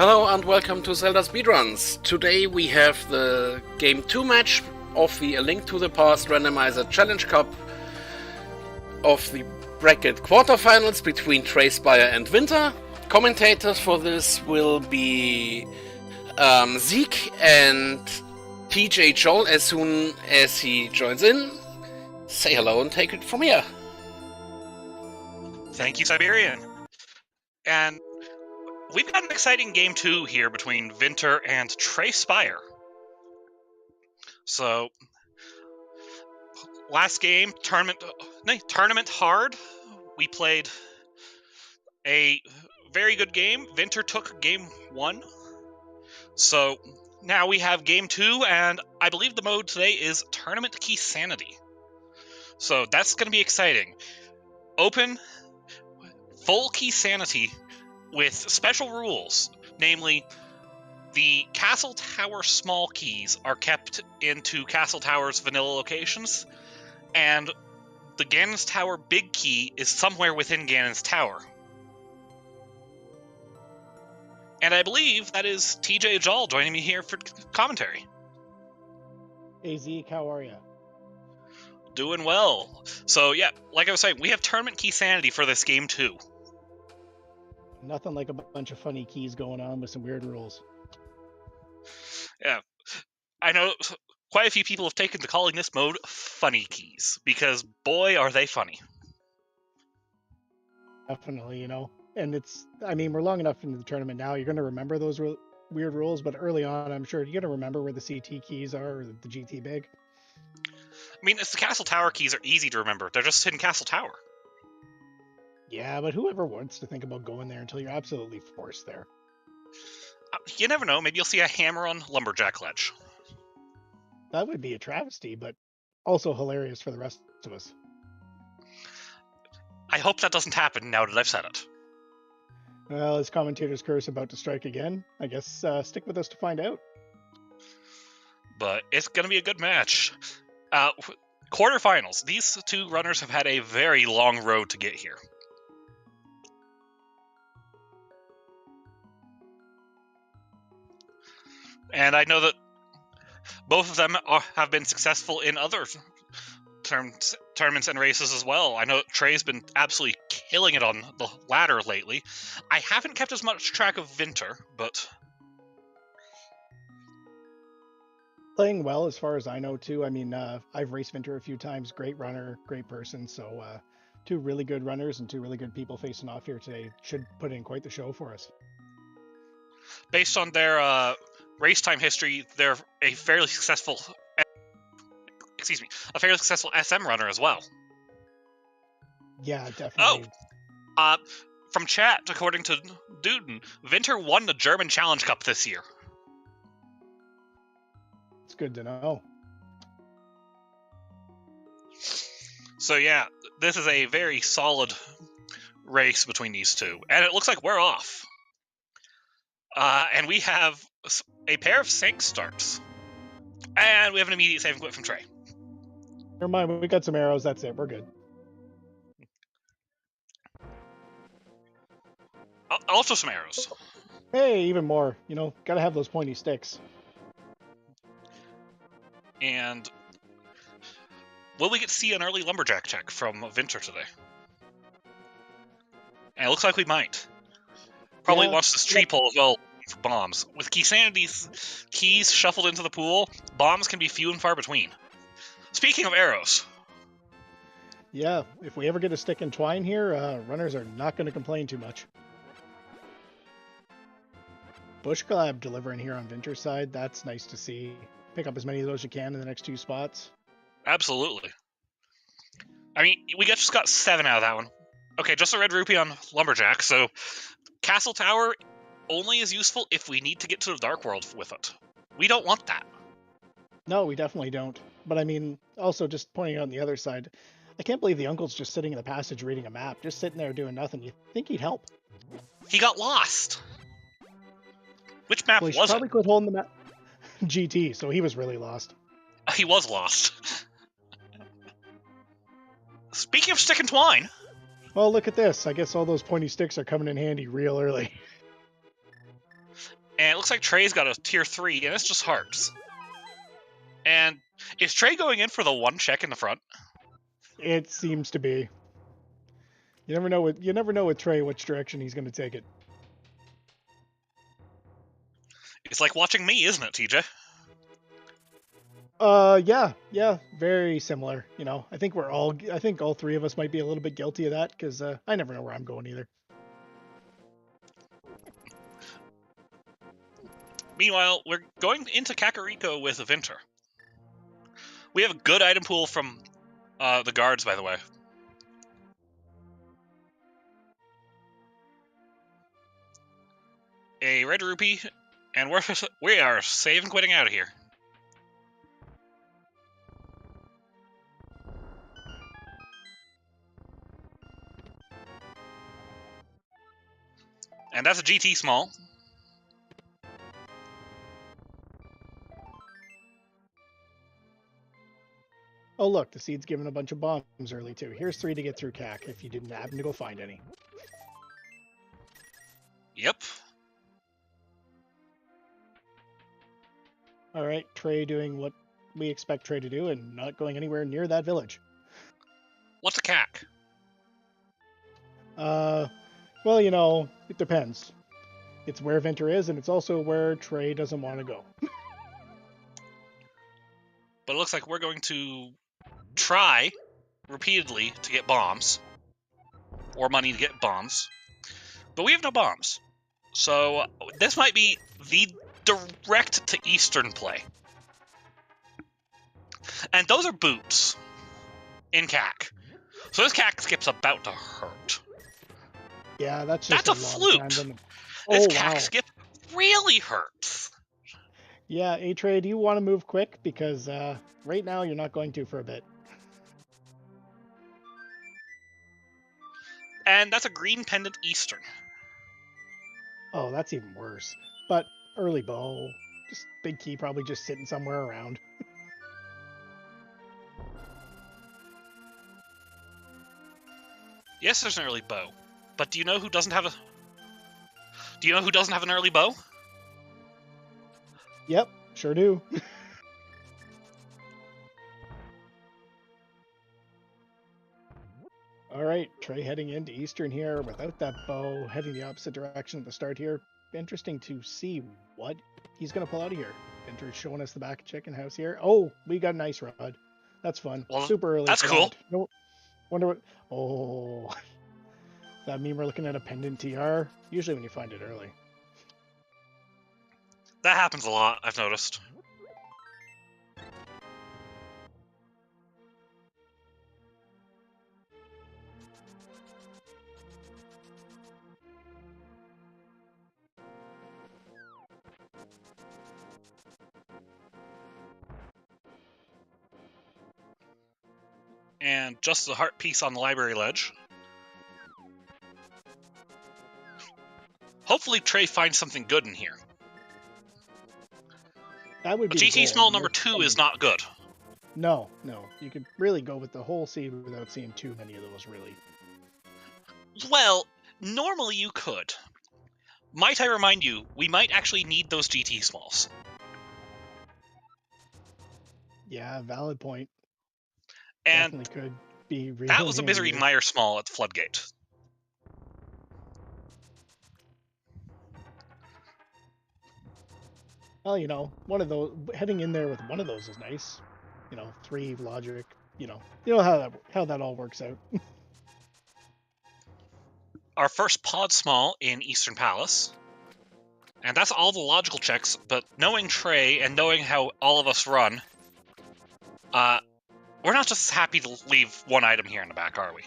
Hello and welcome to Zelda Speedruns. Today we have the Game 2 match of the A Link to the Past Randomizer Challenge Cup of the bracket quarterfinals between Trey, Spyre and Vinter. Commentators for this will be Zeke and TJ Joel as soon as he joins in. Say hello and take it from here. Thank you, Siberian. And we've got an exciting game 2 here between Vinter and Trey Spyre. So, last game, tournament hard. We played a very good game. Vinter took game 1. So, now we have game 2, and I believe the mode today is Tournament Key Sanity. So, that's going to be exciting. Open, full Key Sanity with special rules, namely, the Castle Tower small keys are kept into Castle Tower's vanilla locations, and the Ganon's Tower big key is somewhere within Ganon's Tower. And I believe that is TJ Joel joining me here for commentary. Hey Zeke, how are you? Doing well. So yeah, like I was saying, we have Tournament Key Sanity for this game 2. Nothing like a bunch of funny keys going on with some weird rules. Yeah, I know quite a few people have taken to calling this mode funny keys, because boy are they funny. Definitely, and we're long enough into the tournament now, you're going to remember those weird rules, but early on, I'm sure you're going to remember where the CT keys are, or the GT big. I mean, it's the Castle Tower keys are easy to remember. They're just in Castle Tower. Yeah, but whoever wants to think about going there until you're absolutely forced there? You never know. Maybe you'll see a hammer on Lumberjack Ledge. That would be a travesty, but also hilarious for the rest of us. I hope that doesn't happen now that I've said it. Well, is commentator's curse about to strike again? I guess stick with us to find out. But it's going to be a good match. Quarterfinals. These two runners have had a very long road to get here. And I know that both of them have been successful in other tournaments and races as well. I know that Trey's been absolutely killing it on the ladder lately. I haven't kept as much track of Vinter, but playing well as far as I know too. I mean, I've raced Vinter a few times. Great runner, great person. So two really good runners and two really good people facing off here today should put in quite the show for us. Based on their race time history, they're a fairly successful SM runner as well. Yeah, definitely. From chat, according to Duden, Vinter won the German Challenge Cup this year. It's good to know. So yeah, this is a very solid race between these two, and it looks like we're off. And we have a pair of sync starts, and we have an immediate saving quit from Trey. Never mind, we got some arrows. That's it. We're good. Also some arrows. Hey, even more. Gotta have those pointy sticks. And will we get to see an early lumberjack check from Vinter today? And it looks like we might. Probably watch this tree pole as well for bombs. With Key Sanity's keys shuffled into the pool, bombs can be few and far between. Speaking of arrows. Yeah, if we ever get a stick and twine here, runners are not going to complain too much. Bush Collab delivering here on Vinter's side. That's nice to see. Pick up as many of those as you can in the next two spots. Absolutely. I mean, we just got 7 out of that one. Okay, just a red rupee on Lumberjack, so Castle Tower only is useful if we need to get to the Dark World with it. We don't want that. No, we definitely don't. But I mean, also just pointing out on the other side, I can't believe the uncle's just sitting in the passage reading a map, just sitting there doing nothing. You think he'd help? He got lost. Which map was it? Probably quit holding the map. GT, so he was really lost. He was lost. Speaking of stick and twine. Oh, look at this. I guess all those pointy sticks are coming in handy real early. And it looks like Trey's got a tier 3, and it's just hearts. And is Trey going in for the one check in the front? It seems to be. You never know with Trey which direction he's going to take it. It's like watching me, isn't it, TJ? Yeah, very similar. You know, I think all three of us might be a little bit guilty of that because I never know where I'm going either. Meanwhile, we're going into Kakariko with a Vinter. We have a good item pool from the guards, by the way. A red rupee, and we are save and quitting out of here. And that's a GT small. Oh look, the seed's given a bunch of bombs early too. Here's 3 to get through CAC if you didn't happen to go find any. Yep. All right, Trey doing what we expect Trey to do and not going anywhere near that village. What's a CAC? Well, you know, it depends. It's where Vinter is, and it's also where Trey doesn't want to go. But it looks like we're going to try repeatedly to get bombs. Or money to get bombs. But we have no bombs. So this might be the direct to Eastern play. And those are boots in CAC. So this CAC skip's about to hurt. Yeah, that's just a fluke. This CAC skip really hurts. Yeah, A-Trey, do you want to move quick? Because right now you're not going to for a bit. And that's a green pendant Eastern. Oh, that's even worse. But early bow. Just big key probably just sitting somewhere around. Yes, there's an early bow. But do you know who doesn't have an early bow? Yep, sure do. All right, Trey heading into Eastern here without that bow, heading the opposite direction at the start here. Interesting to see what he's going to pull out of here. Vinter's showing us the back of Chicken House here. Oh, we got an ice rod. That's fun. Well, super early. That's cool. No, wonder what... Oh, does that mean we're looking at a pendant TR? Usually when you find it early. That happens a lot, I've noticed. And just a heart piece on the library ledge. Hopefully Trey finds something good in here. That would be GT small number 2 is not good. No. You could really go with the whole seed without seeing too many of those, really. Well, normally you could. Might I remind you, we might actually need those GT smalls. Yeah, valid point. And definitely could be real. That was a Misery Mire small at the Floodgate. Well, you know, one of those heading in there with one of those is nice. You know, 3 logic. You know how that all works out. Our first pod small in Eastern Palace. And that's all the logical checks, but knowing Trey and knowing how all of us run, we're not just happy to leave one item here in the back, are we?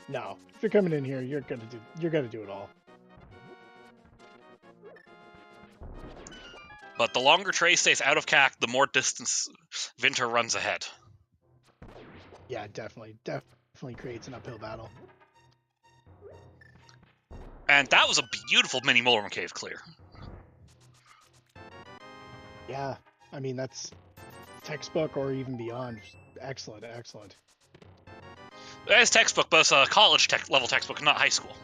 No. If you're coming in here, you're gonna do it all. But the longer Trey stays out of CAC, the more distance Vinter runs ahead. Yeah, definitely creates an uphill battle. And that was a beautiful mini Mulrum Cave clear. Yeah, I mean, that's textbook or even beyond. Excellent. It's textbook, but it's a college level textbook, not high school.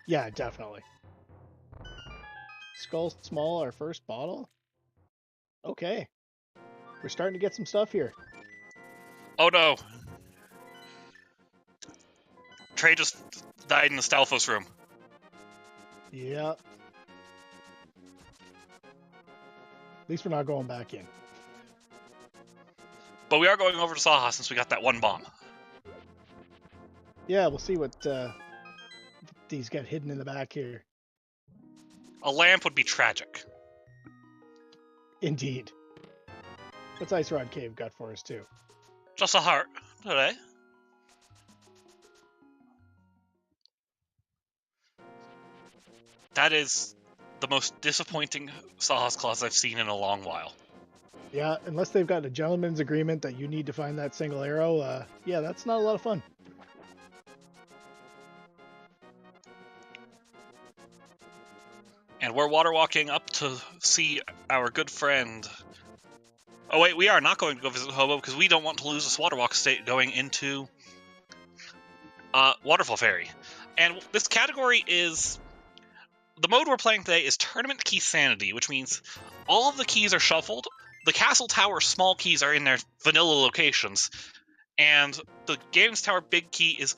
Yeah, definitely. Skull Small, our first bottle. Okay. We're starting to get some stuff here. Oh no! Trey just died in the Stalfos room. Yeah. At least we're not going back in. But we are going over to Saha since we got that one bomb. Yeah, we'll see what these got hidden in the back here. A lamp would be tragic. Indeed. What's Ice Rod Cave got for us, too? Just a heart today. That is the most disappointing Saha's Claws I've seen in a long while. Yeah, unless they've got a gentleman's agreement that you need to find that single arrow, yeah, that's not a lot of fun. And we're water walking up to see our good friend. Oh wait, we are not going to go visit Hobo because we don't want to lose this water walk state going into Waterfall Ferry. And this category is... The mode we're playing today is Tournament Key Sanity, which means all of the keys are shuffled. The Castle Tower small keys are in their vanilla locations, and the Ganon's Tower big key is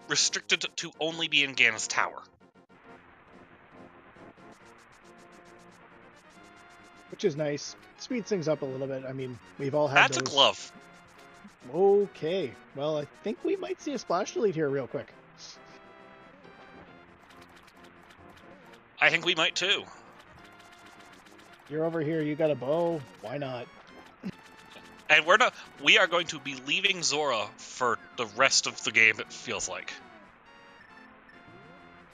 restricted to only be in Ganon's Tower. Which is nice. Speeds things up a little bit. I mean, we've all had That's those. a glove. Okay. Well, I think we might see a splash delete here real quick. I think we might too. You're over here, you got a bow. Why not? And we are going to be leaving Zora for the rest of the game, it feels like.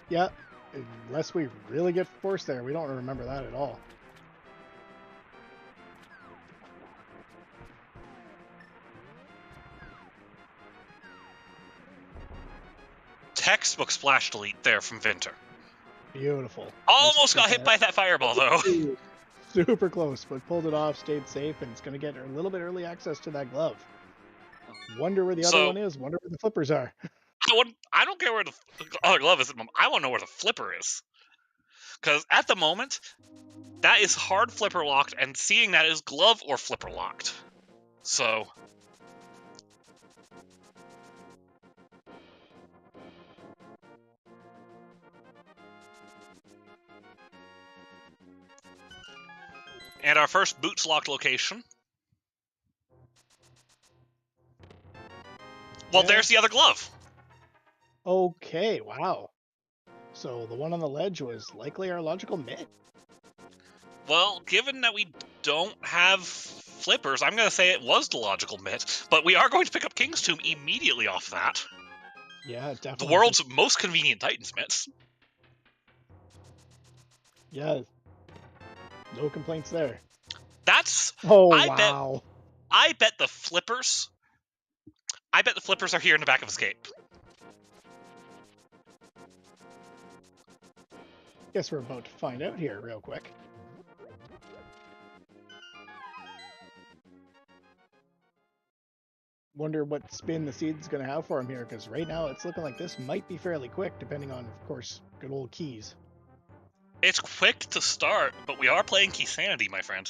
Yeah. Unless we really get forced there. We don't remember that at all. Textbook splash delete there from Vinter. Beautiful. Almost got hit by that fireball, though. Super close, but pulled it off, stayed safe, and it's going to get a little bit early access to that glove. Wonder where the other one is. Wonder where the flippers are. I don't care where the other glove is. I want to know where the flipper is. Because at the moment, that is hard flipper locked, and seeing that is glove or flipper locked. So... And our first boots locked location. Well, Yeah. there's the other glove. Okay, wow. So the one on the ledge was likely our logical mid. Well, given that we don't have flippers, I'm going to say it was the logical mitt, but we are going to pick up King's Tomb immediately off that. Yeah, definitely. The world's most convenient Titan's mitts. Yeah. No complaints there. That's... Oh, I wow. I bet the flippers are here in the back of Escape. Guess we're about to find out here real quick. Wonder what spin the seed's going to have for him here, because right now it's looking like this might be fairly quick, depending on, of course, good old keys. It's quick to start, but we are playing Key Sanity, my friend.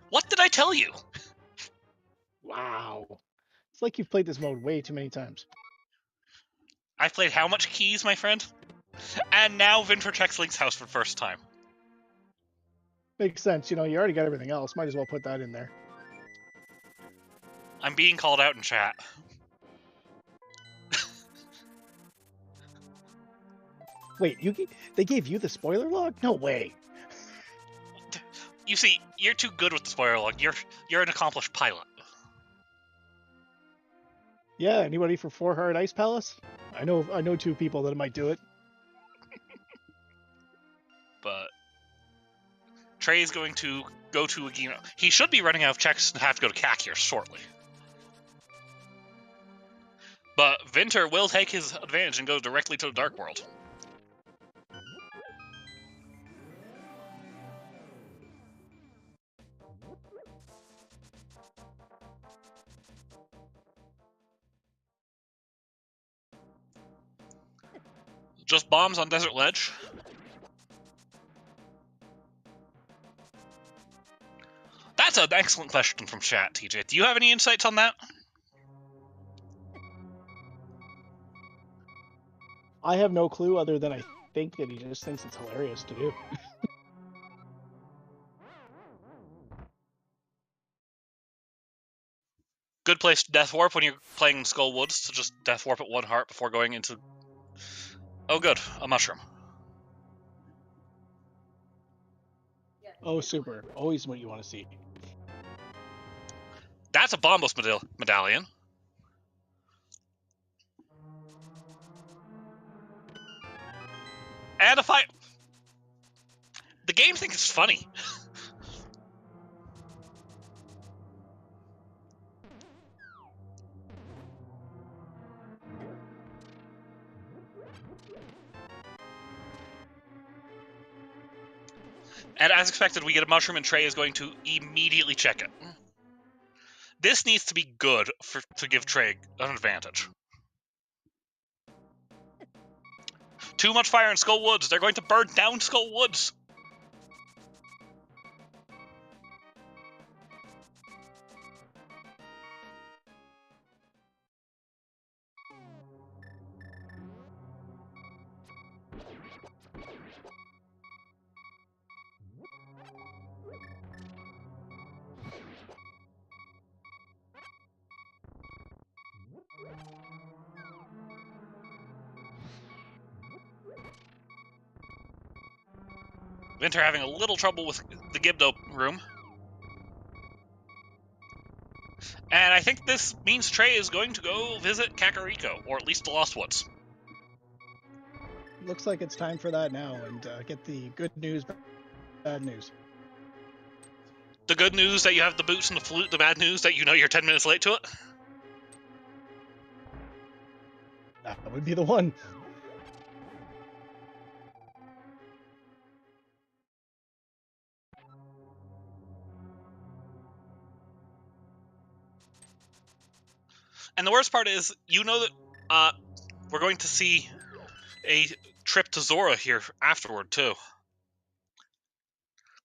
What did I tell you? Wow. It's like you've played this mode way too many times. I've played how much keys, my friend? And now Vinter checks Link's house for the first time. Makes sense. You know, you already got everything else. Might as well put that in there. I'm being called out in chat. Wait, they gave you the spoiler log? No way. You see, you're too good with the spoiler log. You're an accomplished pilot. Yeah, anybody for 4 Hard Ice Palace? I know 2 people that might do it. But Trey's going to go to Agino. He should be running out of checks and have to go to CAC here shortly. But Vinter will take his advantage and go directly to the Dark World. Just bombs on Desert Ledge. That's an excellent question from chat, TJ. Do you have any insights on that? I have no clue other than I think that he just thinks it's hilarious to do. Good place to death warp when you're playing Skull Woods, to just death warp at 1 heart before going into... Oh good, a mushroom. Oh, super. Always what you want to see. That's a Bombos medallion. And a fight. The game thinks it's funny. And as expected, we get a mushroom, and Trey is going to immediately check it. This needs to be good to give Trey an advantage. Too much fire in Skull Woods. They're going to burn down Skull Woods. Vinter having a little trouble with the Gibdo room. And I think this means Trey is going to go visit Kakariko, or at least the Lost Woods. Looks like it's time for that now, and get the good news, bad news. The good news that you have the boots and the flute, the bad news that you know you're 10 minutes late to it? That would be the one. And the worst part is, you know that we're going to see a trip to Zora here afterward, too.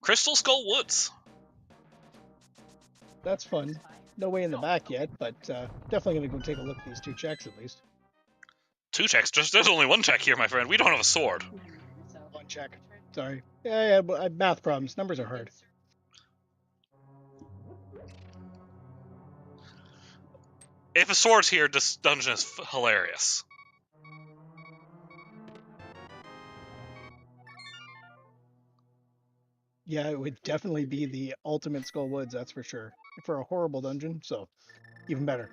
Crystal Skull Woods. That's fun. No way in the back yet, but definitely going to go take a look at these 2 checks at least. 2 checks? There's only 1 check here, my friend. We don't have a sword. 1 check. Sorry. Yeah, math problems. Numbers are hard. If a sword's here, this dungeon is hilarious. Yeah, it would definitely be the ultimate Skull Woods, that's for sure. For a horrible dungeon, so even better.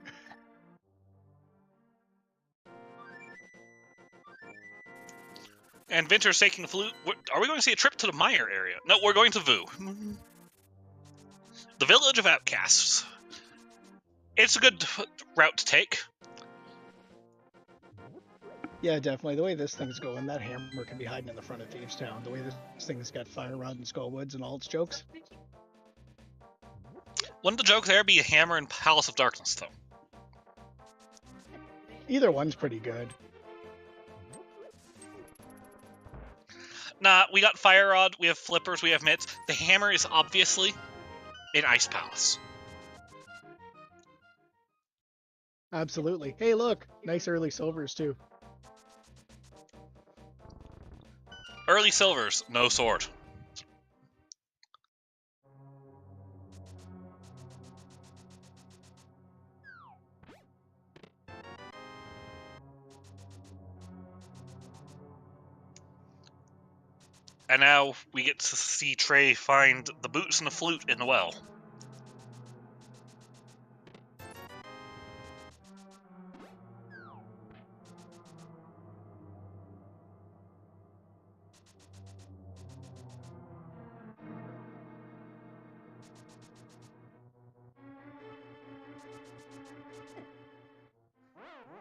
And Vinter's taking the flute. Are we going to see a trip to the Mire area? No, we're going to Vu. The Village of Outcasts. It's a good route to take. Yeah, definitely. The way this thing's going, that hammer can be hiding in the front of Thieves Town. The way this thing's got Fire Rod and Skull Woods and all its jokes. Wouldn't the joke there be a hammer in Palace of Darkness, though? Either one's pretty good. Nah, we got Fire Rod, we have Flippers, we have Mitts. The hammer is obviously in Ice Palace. Absolutely. Hey, look! Nice early silvers, too. Early silvers, no sword. And now we get to see Trey find the boots and the flute in the well.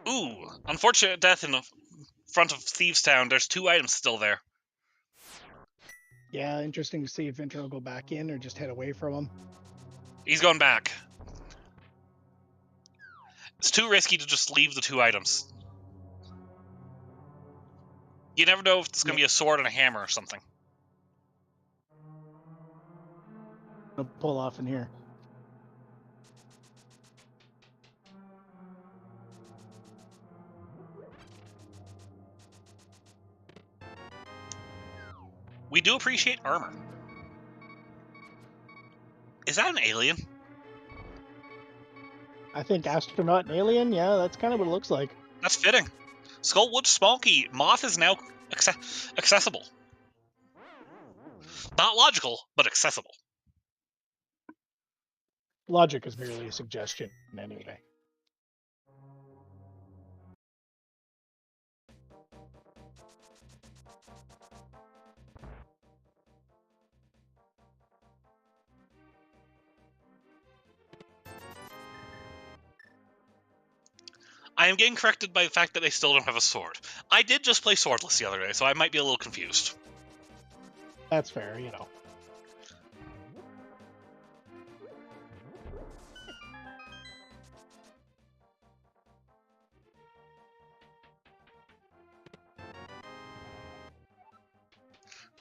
Ooh, unfortunate death in the front of Thieves Town. There's 2 items still there. Yeah, interesting to see if Vinter will go back in or just head away from him. He's going back. It's too risky to just leave the 2 items. You never know if it's going to be a sword and a hammer or something. I'll pull off in here. We do appreciate armor. Is that an alien? I think astronaut and alien, yeah, that's kind of what it looks like. That's fitting. Skullwood Smolky, Moth is now accessible. Not logical, but accessible. Logic is merely a suggestion, anyway. I am getting corrected by the fact that they still don't have a sword. I did just play swordless the other day, so I might be a little confused. That's fair, you know.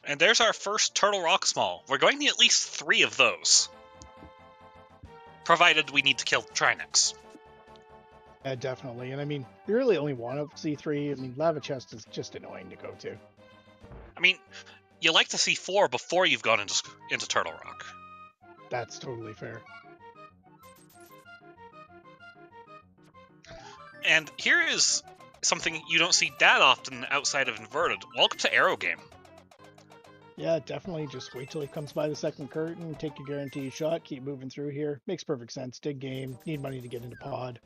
And there's our first Turtle Rock Small. We're going to need at least 3 of those. Provided we need to kill Trinix. Yeah, definitely. And I mean, you really only want to see 3. I mean, Lava Chest is just annoying to go to. I mean, you like to see 4 before you've gone into Turtle Rock. That's totally fair. And here is something you don't see that often outside of Inverted. Welcome to Arrow Game. Yeah, definitely. Just wait till he comes by the second curtain, take your guaranteed shot, keep moving through here. Makes perfect sense. Dig game, need money to get into pod.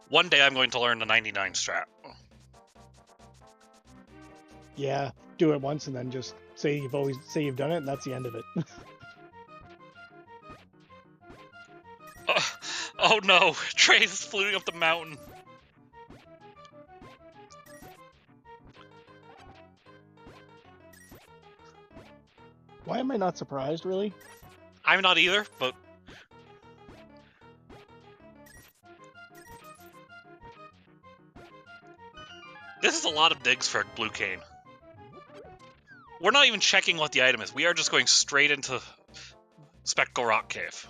One day I'm going to learn the 99 strat. Yeah, do it once and then just say you've done it, and that's the end of it. Oh no, Trey is fluting up the mountain. Why am I not surprised, really? I'm not either, but... This is a lot of digs for Blue Cane. We're not even checking what the item is. We are just going straight into Spectacle Rock Cave.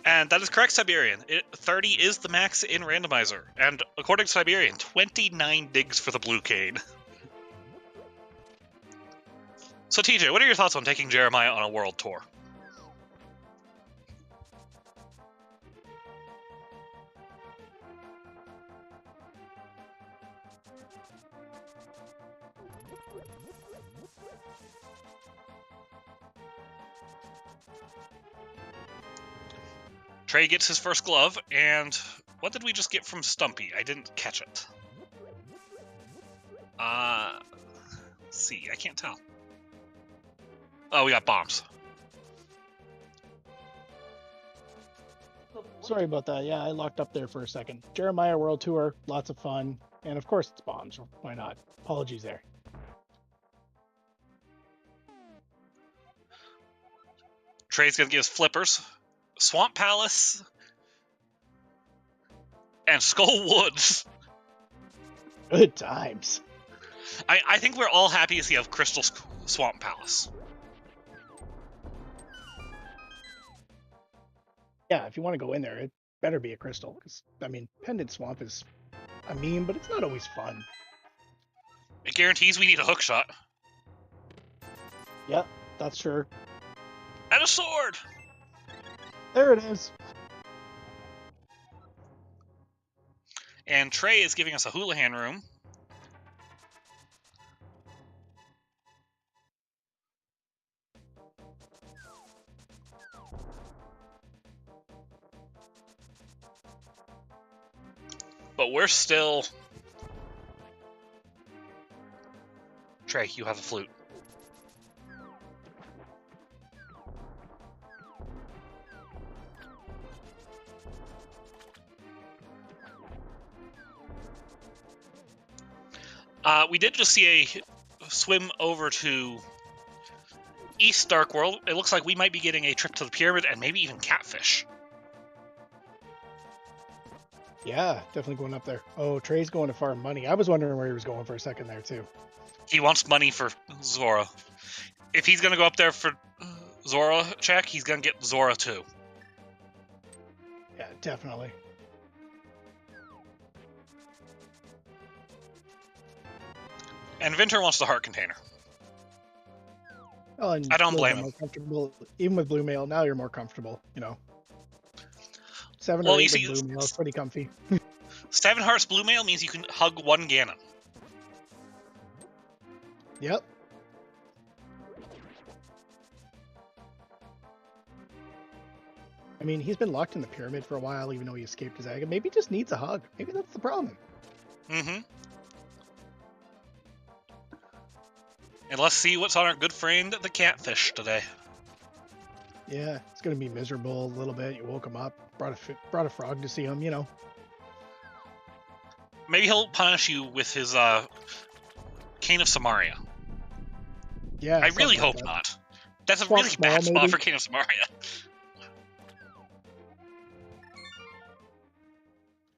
And that is correct, Siberian. 30 is the max in Randomizer. And according to Siberian, 29 digs for the Blue Cane. So TJ, what are your thoughts on taking Jeremiah on a world tour? Trey gets his first glove, and what did we just get from Stumpy? I didn't catch it. Let's see, I can't tell. Oh, we got bombs. Sorry about that. Yeah, I locked up there for a second. Jeremiah World Tour, lots of fun. And of course it's bombs. Why not? Apologies there. Trey's gonna give us flippers. Swamp Palace. And Skull Woods. Good times. I think we're all happy to see a Crystal Swamp Palace. Yeah, if you want to go in there, it better be a crystal. Because, I mean, Pendant Swamp is a meme, but it's not always fun. It guarantees we need a hook shot. Yep, that's sure. And a sword! There it is. And Trey is giving us a Houlihan room. But we're still... Trey, you have a flute. We did just see a swim over to East Dark World, it looks like we might be getting a trip to the pyramid and maybe even catfish. Yeah, definitely going up there. Oh, Trey's going to farm money. I was wondering where he was going for a second there, too. He wants money for Zora. If he's going to go up there for Zora check, he's going to get Zora too. Yeah, definitely. And Vinter wants the heart container. Oh, and I don't a little blame bit him. more comfortable. Even with blue mail, now you're more comfortable, you know. 7 Well, or 8 you see, with blue mail is pretty comfy. 7 hearts blue mail means you can hug 1 Ganon. Yep. I mean, he's been locked in the pyramid for a while, even though he escaped his egg. Maybe he just needs a hug. Maybe that's the problem. Mm-hmm. And let's see what's on our good friend the catfish today. Yeah, it's gonna be miserable a little bit. You woke him up, brought a frog to see him, you know. Maybe he'll punish you with his Cane of Samaria. Yeah, I really something like hope that. not. That's a Swap really small, bad spot maybe? for Cane of Samaria.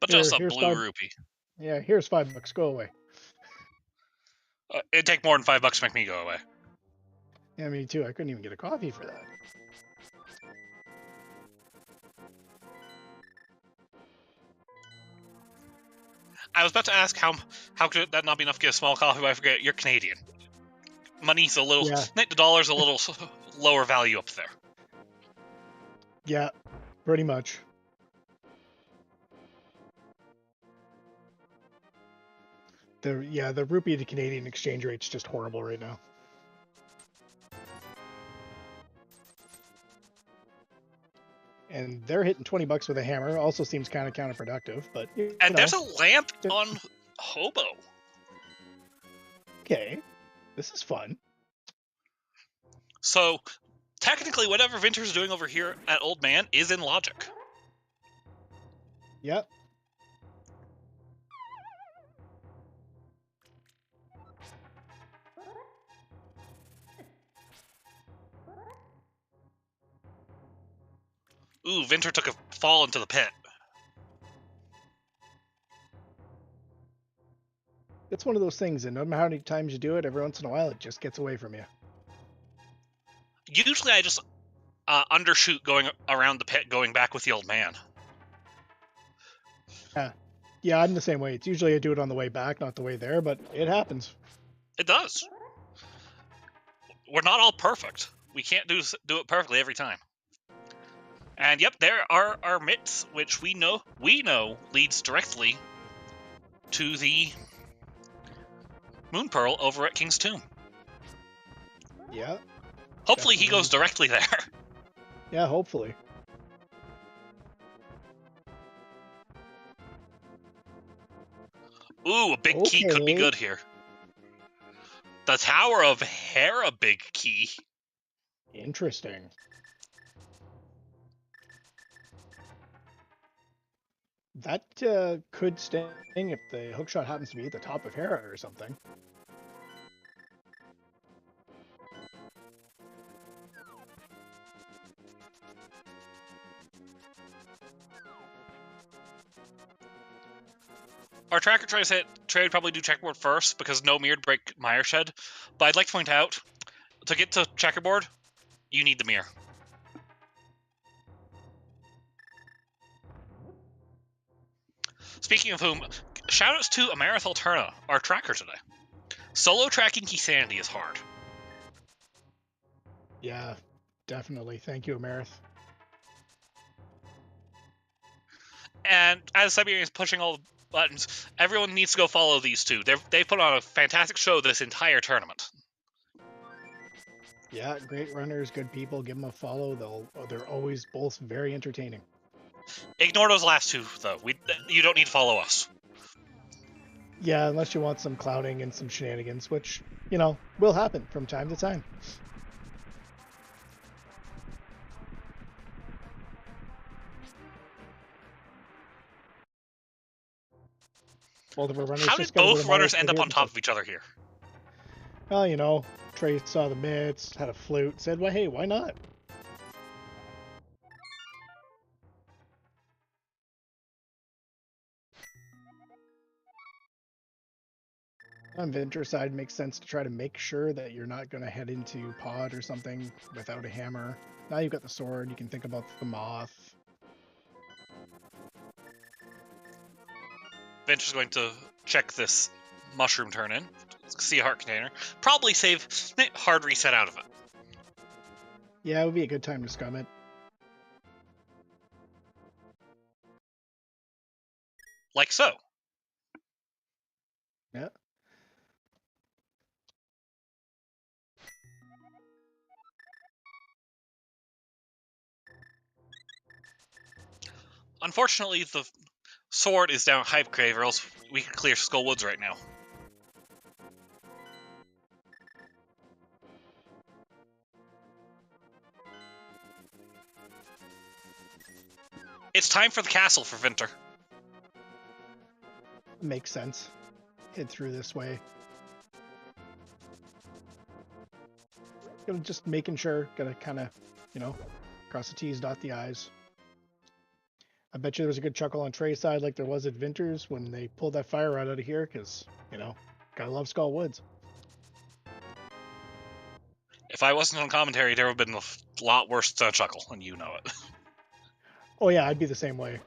But just a Here's blue 5. rupee. Yeah, here's $5. Go away. It'd take more than $5 to make me go away. Yeah, me too. I couldn't even get a coffee for that. I was about to ask how could that not be enough to get a small coffee, but I forget you're Canadian. Money's a little, Yeah. the dollar's a little lower value up there. Yeah, pretty much. The rupee to Canadian exchange rate's just horrible right now. And they're hitting $20 with a hammer. Also seems kind of counterproductive, but you And know. there's a lamp on Hobo. Okay, this is fun. So technically, whatever Vinter's doing over here at Old Man is in logic. Yep. Ooh, Vinter took a fall into the pit. It's one of those things, and no matter how many times you do it, every once in a while it just gets away from you. Usually I just undershoot going around the pit, going back with the Old Man. Yeah, I'm the same way. It's usually I do it on the way back, not the way there, but it happens. It does. We're not all perfect. We can't do it perfectly every time. And yep, there are our mitts, which we know leads directly to the Moon Pearl over at King's Tomb. Yeah. Hopefully he goes directly there. Yeah, hopefully. Ooh, a big key could be Okay. good here. The Tower of Hera big key. Interesting. That could sting if the hookshot happens to be at the top of Hera or something. Our tracker tries to hit Trey would probably do checkerboard first because no mirror to break Mire Shed. But I'd like to point out, to get to checkerboard, you need the mirror. Speaking of whom, shoutouts to Amarith Alterna, our tracker today. Solo tracking Key-Sanity is hard. Yeah, definitely. Thank you, Amarith. And as Siberian is pushing all the buttons, everyone needs to go follow these two. They've put on a fantastic show this entire tournament. Yeah, great runners, good people. Give them a follow. They're always both very entertaining. Ignore those last two, though. You don't need to follow us. Yeah, unless you want some clouding and some shenanigans, which, you know, will happen from time to time. Both of our runners How just did got a both little runners modest end up here on top of each other here? Well, you know, Trey saw the mitts, had a flute, said, well, hey, why not? On Vinter side, makes sense to try to make sure that you're not going to head into pod or something without a hammer. Now you've got the sword, you can think about the moth. Vinter's going to check this mushroom turn in, see a heart container, probably save hard reset out of it. Yeah, it would be a good time to scum it. Like so. Yeah. Unfortunately, the sword is down Hype Crave, or else we could clear Skull Woods right now. It's time for the castle for Vinter. Makes sense. Head through this way. Just making sure, gotta kind of, you know, cross the T's, dot the I's. I bet you there was a good chuckle on Trey's side like there was at Vinter's when they pulled that fire rod out of here, because, you know, gotta love Skull Woods. If I wasn't on commentary, there would have been a lot worse than a chuckle, and you know it. Oh yeah, I'd be the same way.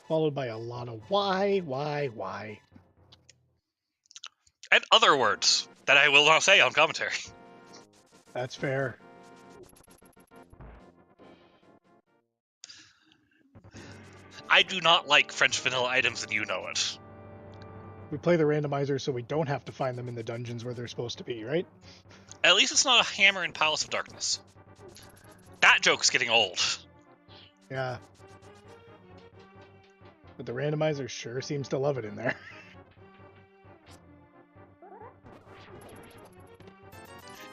Followed by a lot of why. And other words that I will not say on commentary. That's fair. I do not like French vanilla items, and you know it. We play the randomizer so we don't have to find them in the dungeons where they're supposed to be, right? At least it's not a hammer in Palace of Darkness. That joke's getting old. Yeah. But the randomizer sure seems to love it in there.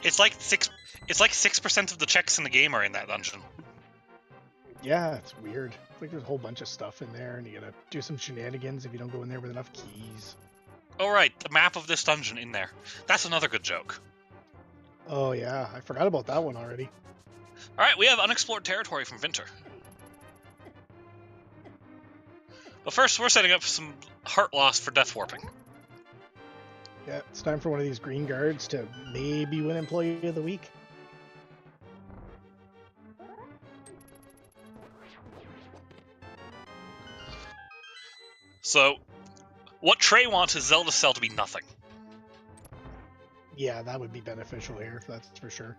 It's like 6% of the checks in the game are in that dungeon. Yeah, it's weird. It's like there's a whole bunch of stuff in there, and you gotta do some shenanigans if you don't go in there with enough keys. Oh right, the map of this dungeon in there. That's another good joke. Oh yeah, I forgot about that one already. Alright, we have unexplored territory from Vinter. But first, we're setting up some heart loss for death warping. Yeah, it's time for one of these green guards to maybe win Employee of the Week. So, what Trey wants is Zelda Cell to be nothing. Yeah, that would be beneficial here, that's for sure.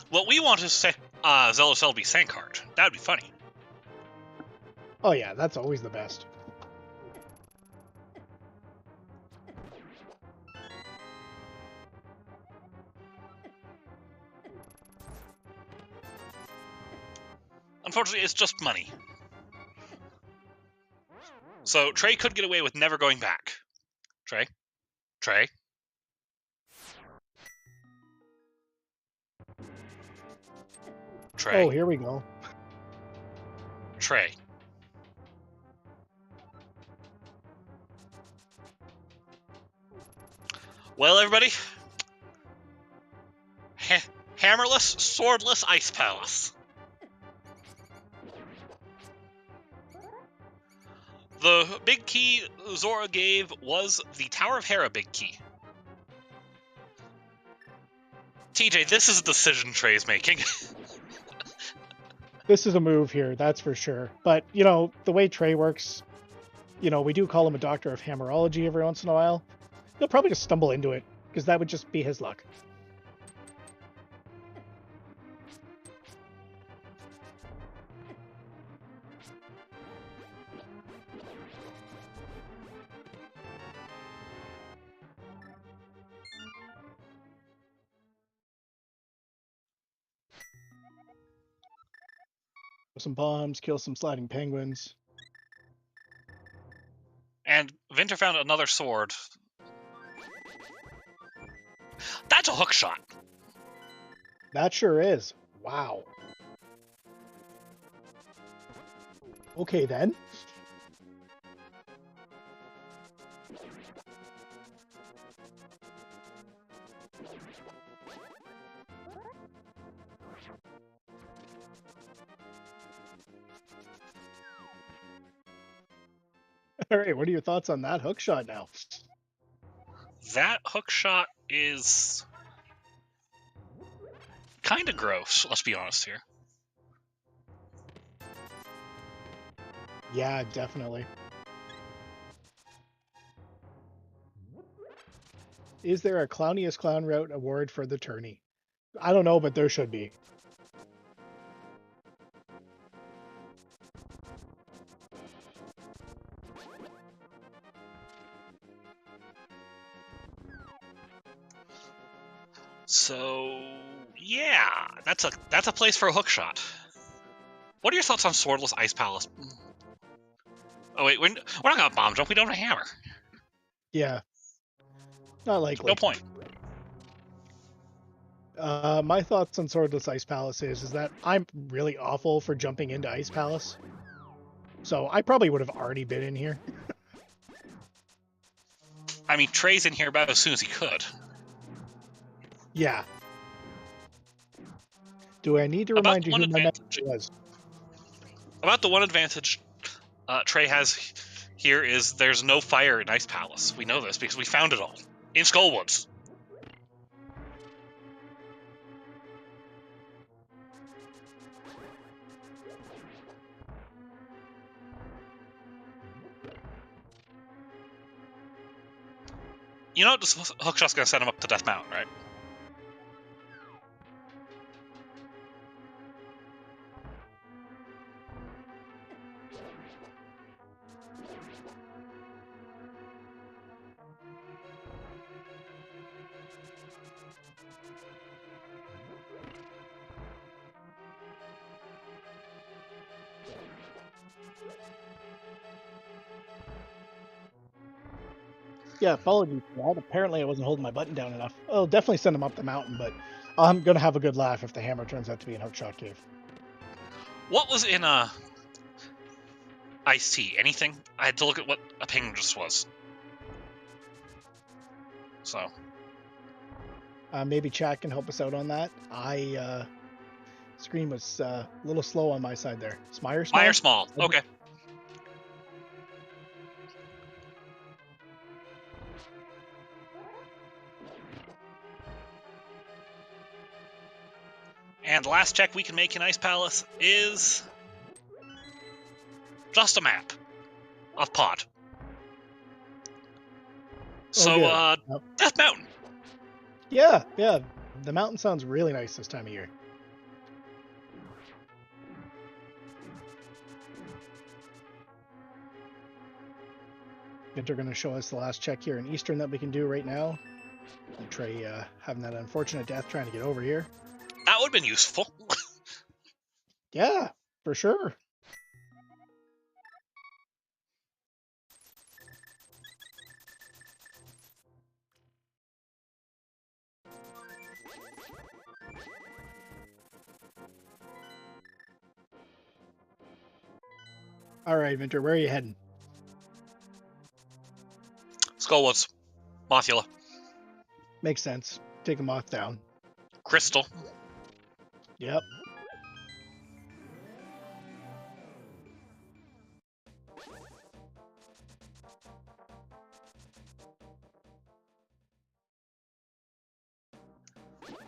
What we want is Zelda Cell to be Sankard. That would be funny. Oh yeah, that's always the best. Unfortunately, it's just money. So, Trey could get away with never going back. Trey? Trey? Trey? Oh, here we go. Trey. Well, everybody. Hammerless, swordless Ice Palace. The big key Zora gave was the Tower of Hera big key. TJ, this is a decision Trey's making. This is a move here, that's for sure. But, you know, the way Trey works, you know, we do call him a doctor of hammerology every once in a while. He'll probably just stumble into it, because that would just be his luck. Some bombs, kill some sliding penguins. And Vinter found another sword. That's a hook shot. That sure is. Wow. Okay, then. All right, what are your thoughts on that hook shot now? That hook shot is kind of gross, let's be honest here. Yeah, definitely. Is there a Clowniest Clown Route award for the tourney? I don't know, but there should be. So yeah, that's a place for a hook shot. What are your thoughts on Swordless Ice Palace? Oh wait, we're not gonna bomb jump. We don't have a hammer. Yeah. Not likely. No point. My thoughts on Swordless Ice Palace is that I'm really awful for jumping into Ice Palace. So I probably would have already been in here. I mean, Trey's in here about as soon as he could. Yeah. Do I need to About remind you one who my advantage. mentor was? About the one advantage Trey has here is there's no fire in Ice Palace. We know this because we found it all in Skullwoods. You know, this hookshot's gonna send him up to Death Mountain, right? Yeah, apologies for that. Apparently I wasn't holding my button down enough. I'll definitely send him up the mountain, but I'm going to have a good laugh if the hammer turns out to be in Hookshot Cave. What was in Ice Tea? Anything? I had to look at what a ping just was. So. Maybe chat can help us out on that. Screen was a little slow on my side there. Spyre small? Spyre small. Okay. And the last check we can make in Ice Palace is just a map of Pod. So, Yep. Death Mountain. Yeah. The mountain sounds really nice this time of year. Vinter going to show us the last check here in Eastern that we can do right now. And Trey having that unfortunate death trying to get over here. That would have been useful. Yeah, for sure. All right, Vinter, where are you heading? Skullwoods. Mothula. Makes sense. Take the moth down. Crystal. Yep.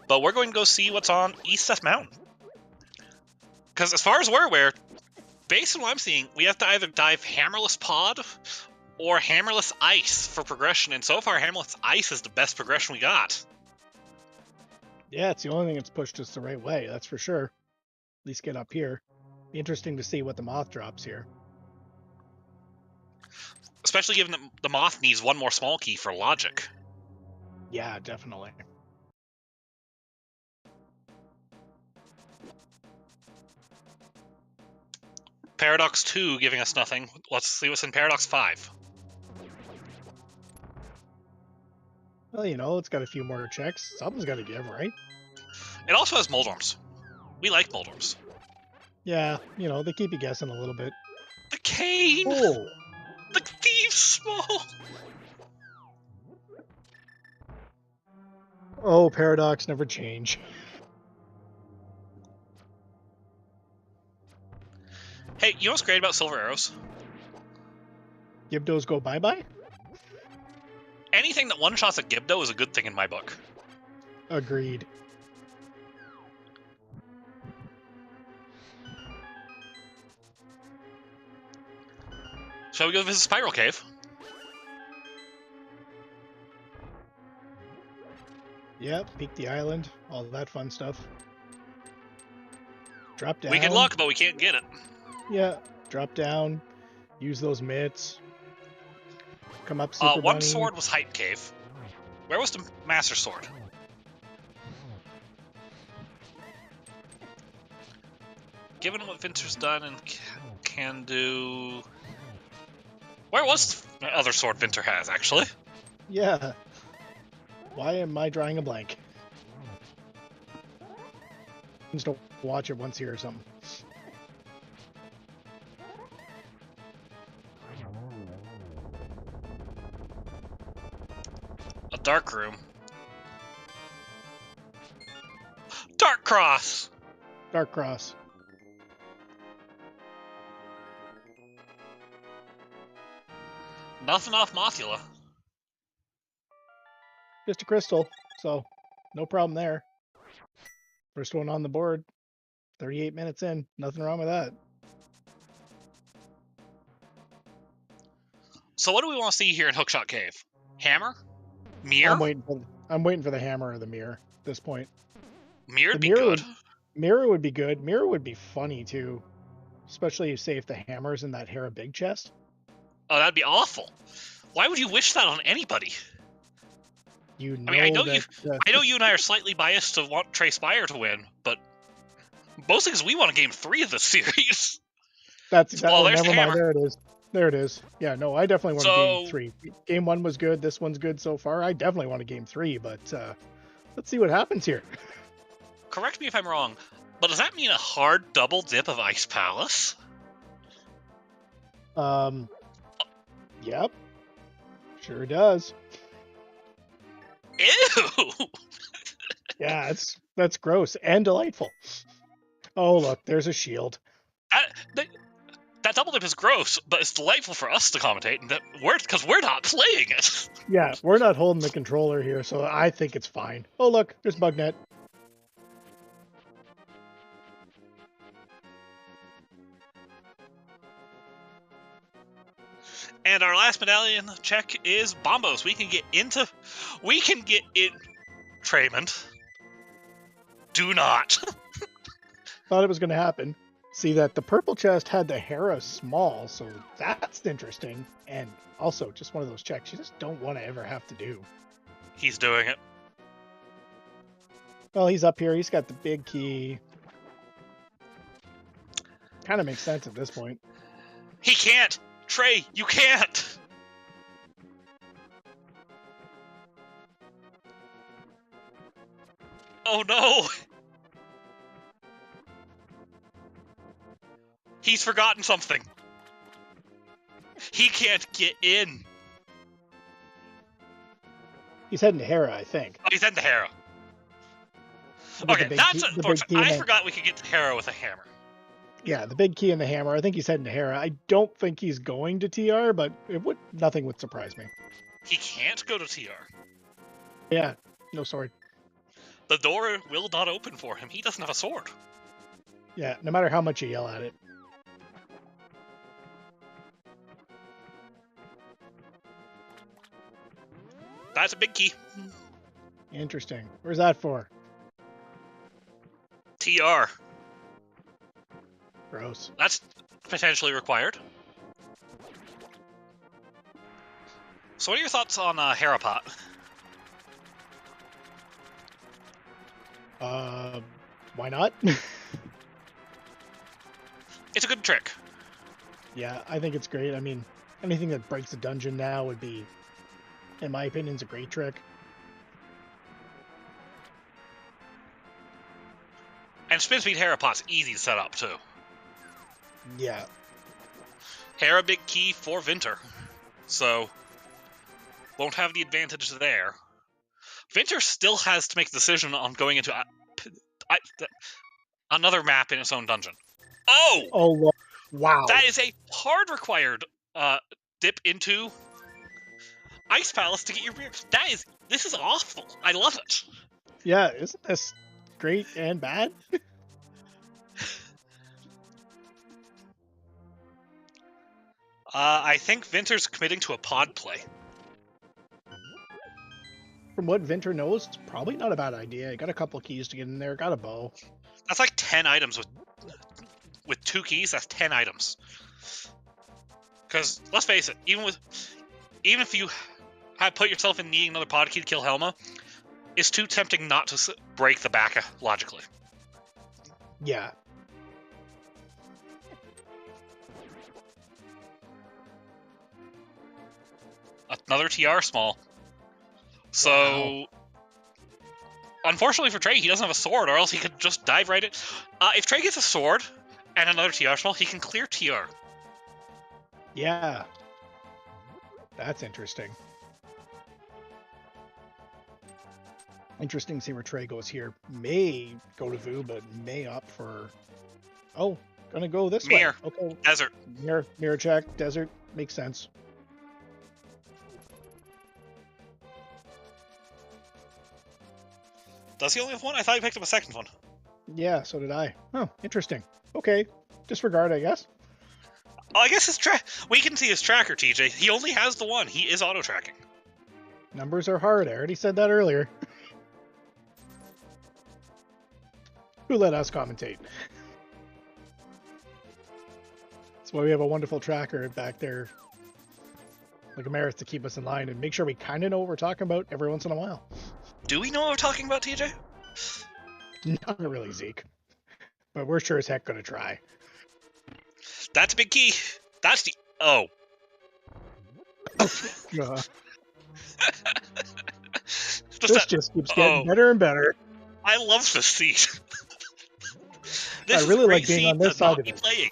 But we're going to go see what's on East Death Mountain. Because as far as we're aware, based on what I'm seeing, we have to either dive Hammerless Pod or Hammerless Ice for progression. And so far, Hammerless Ice is the best progression we got. Yeah, it's the only thing that's pushed us the right way, that's for sure. At least get up here. Be interesting to see what the moth drops here. Especially given that the moth needs one more small key for logic. Yeah, definitely. Paradox 2 giving us nothing. Let's see what's in Paradox 5. Well, you know, it's got a few more checks. Something's got to give, right? It also has Moldorms. We like Moldorms. Yeah, you know, they keep you guessing a little bit. The cane! Oh, The thieves small! oh, paradox never change. Hey, you know what's great about silver arrows? Gibdos go bye-bye? Anything that one-shots a Gibdo is a good thing in my book. Agreed. Shall we go visit Spiral Cave? Yep, peek the island, all that fun stuff. Drop down. We can look, but we can't get it. Yeah, drop down, use those mitts. Come up super One bunny. sword was Hype Cave. Where was the Master Sword? Given what Vinter's done and can do... Where was the other sword Vinter has, actually? Yeah. Why am I drawing a blank? Just don't watch it once here or something. A dark room. Dark Cross! Dark Cross. Nothing off Mothula. Just a crystal, so no problem there. First one on the board. 38 minutes in. Nothing wrong with that. So what do we want to see here in Hookshot Cave? Hammer? Mirror? I'm waiting for the hammer or the mirror at this point. Mirror'd be mirror good. Mirror would be good. Mirror would be funny too. Especially say if the hammer's in that Hera big chest. Oh, that'd be awful. Why would you wish that on anybody? You know, I know you and I are slightly biased to want Trey Spyre to win, but mostly because we want a game 3 of this series. That's exactly. Well, there's never the mind. hammer. There it is. There it is. Yeah, no, I definitely want a game 3. Game 1 was good. This one's good so far. I definitely want a game 3, but let's see what happens here. Correct me if I'm wrong, but does that mean a hard double dip of Ice Palace? Yep. Sure does. Ew! Yeah, that's gross and delightful. Oh, look, there's a shield. That double dip is gross, but it's delightful for us to commentate, and because we're not playing it. Yeah, we're not holding the controller here, so I think it's fine. Oh, look, there's Bugnet. And our last medallion check is Bombos. We can get in Traymond. Do not. Thought it was going to happen. See that the purple chest had the Hera small, so that's interesting. And also, just one of those checks you just don't want to ever have to do. He's doing it. Well, he's up here. He's got the big key. Kind of makes sense at this point. He can't. Trey, you can't. Oh no. He's forgotten something. He can't get in. He's heading to Hera, I think. Oh, he's heading to Hera. Okay, that's unfortunate. I forgot we could get to Hera with a hammer. Yeah, the big key and the hammer. I think he's heading to Hera. I don't think he's going to TR, but nothing would surprise me. He can't go to TR. Yeah, no sword. The door will not open for him. He doesn't have a sword. Yeah, no matter how much you yell at it. That's a big key. Interesting. Where's that for? TR. Gross. That's potentially required. So what are your thoughts on Herapot? Why not? It's a good trick. Yeah, I think it's great. I mean, anything that breaks a dungeon now would be, in my opinion, is a great trick. And Spin Speed Hera pot's easy to set up, too. Yeah. Hera big key for Vinter. So, won't have the advantage there. Vinter still has to make a decision on going into another map in its own dungeon. Oh! Oh, wow. That is a hard required dip into Ice Palace to get your beer. This is awful. I love it. Yeah, isn't this great and bad? I think Vinter's committing to a pod play. From what Vinter knows, it's probably not a bad idea. Got a couple keys to get in there, got a bow. That's like 10 items with 2 keys. That's 10 items. Because let's face it, even if you have put yourself in needing another pod key to kill Helma, it's too tempting not to break the back logically. Yeah. Another TR small. So, wow. Unfortunately for Trey, he doesn't have a sword, or else he could just dive right in. If Trey gets a sword and another TR small, he can clear TR. Yeah. That's interesting. Interesting to see where Trey goes here. May go to Vu, but may opt for... Oh, gonna go this Mirror. way. Okay. Desert. Mirror check. Desert. Makes sense. Does he only have one? I thought he picked up a second one. Yeah, so did I. Oh, interesting. Okay. Disregard, I guess. Oh, I guess we can see his tracker, TJ. He only has the one. He is auto-tracking. Numbers are hard. I already said that earlier. Who let us commentate? That's why we have a wonderful tracker back there, like a Marith, to keep us in line and make sure we kind of know what we're talking about every once in a while. Do we know what we're talking about, TJ? Not really, Zeke. But we're sure as heck going to try. That's a big key. That's the... Oh. This just keeps getting better and better. I love this seat. I really like being on this side of it. Playing.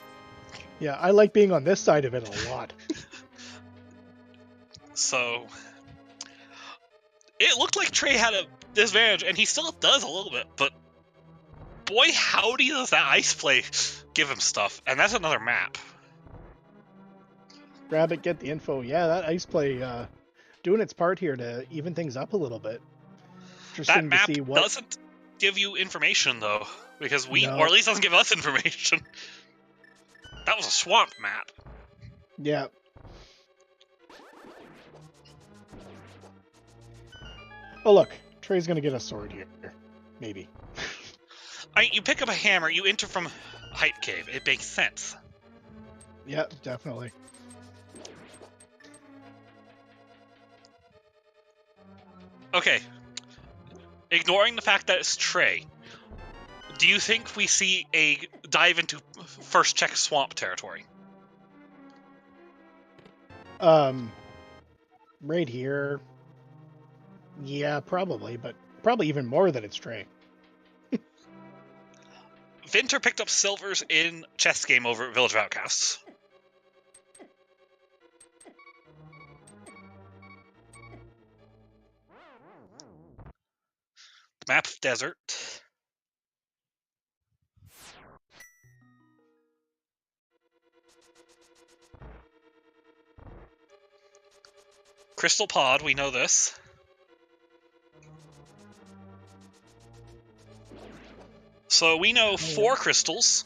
Yeah, I like being on this side of it a lot. So... It looked like Trey had a disadvantage, and he still does a little bit, but... Boy, howdy does that ice play give him stuff. And that's another map. Grab it, get the info. Yeah, that ice play doing its part here to even things up a little bit. Interesting that map to see what... doesn't give you information, though. Because or at least doesn't give us information. That was a swamp map. Yeah. Oh, look. Trey's going to get a sword here. Maybe. You pick up a hammer, you enter from Hype Cave. It makes sense. Yeah, definitely. Okay. Ignoring the fact that it's Trey, do you think we see a dive into first check swamp territory? Right here. Yeah, probably, but probably even more than it's Trey. Vinter picked up silvers in chess game over at Village of Outcasts. The map of desert. Crystal Pod, we know this. So we know 4 crystals.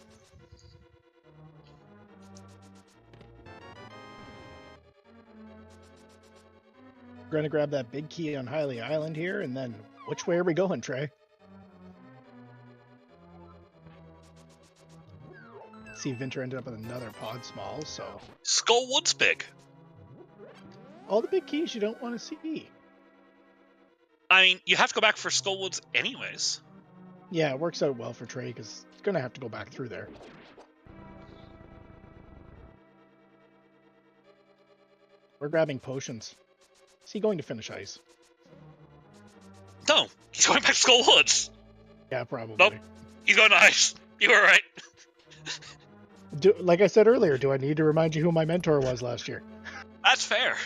We're going to grab that big key on Hyley Island here, and then which way are we going, Trey? See, Vinter ended up with another pod small, so... Skullwood's big. All the big keys you don't want to see. I mean, you have to go back for Skullwoods anyways. Yeah, it works out well for Trey, because he's going to have to go back through there. We're grabbing potions. Is he going to finish ice? No, he's going back to Skullwoods. Yeah, probably. Nope. He's going to ice. You were right. Like I said earlier, do I need to remind you who my mentor was last year? That's fair.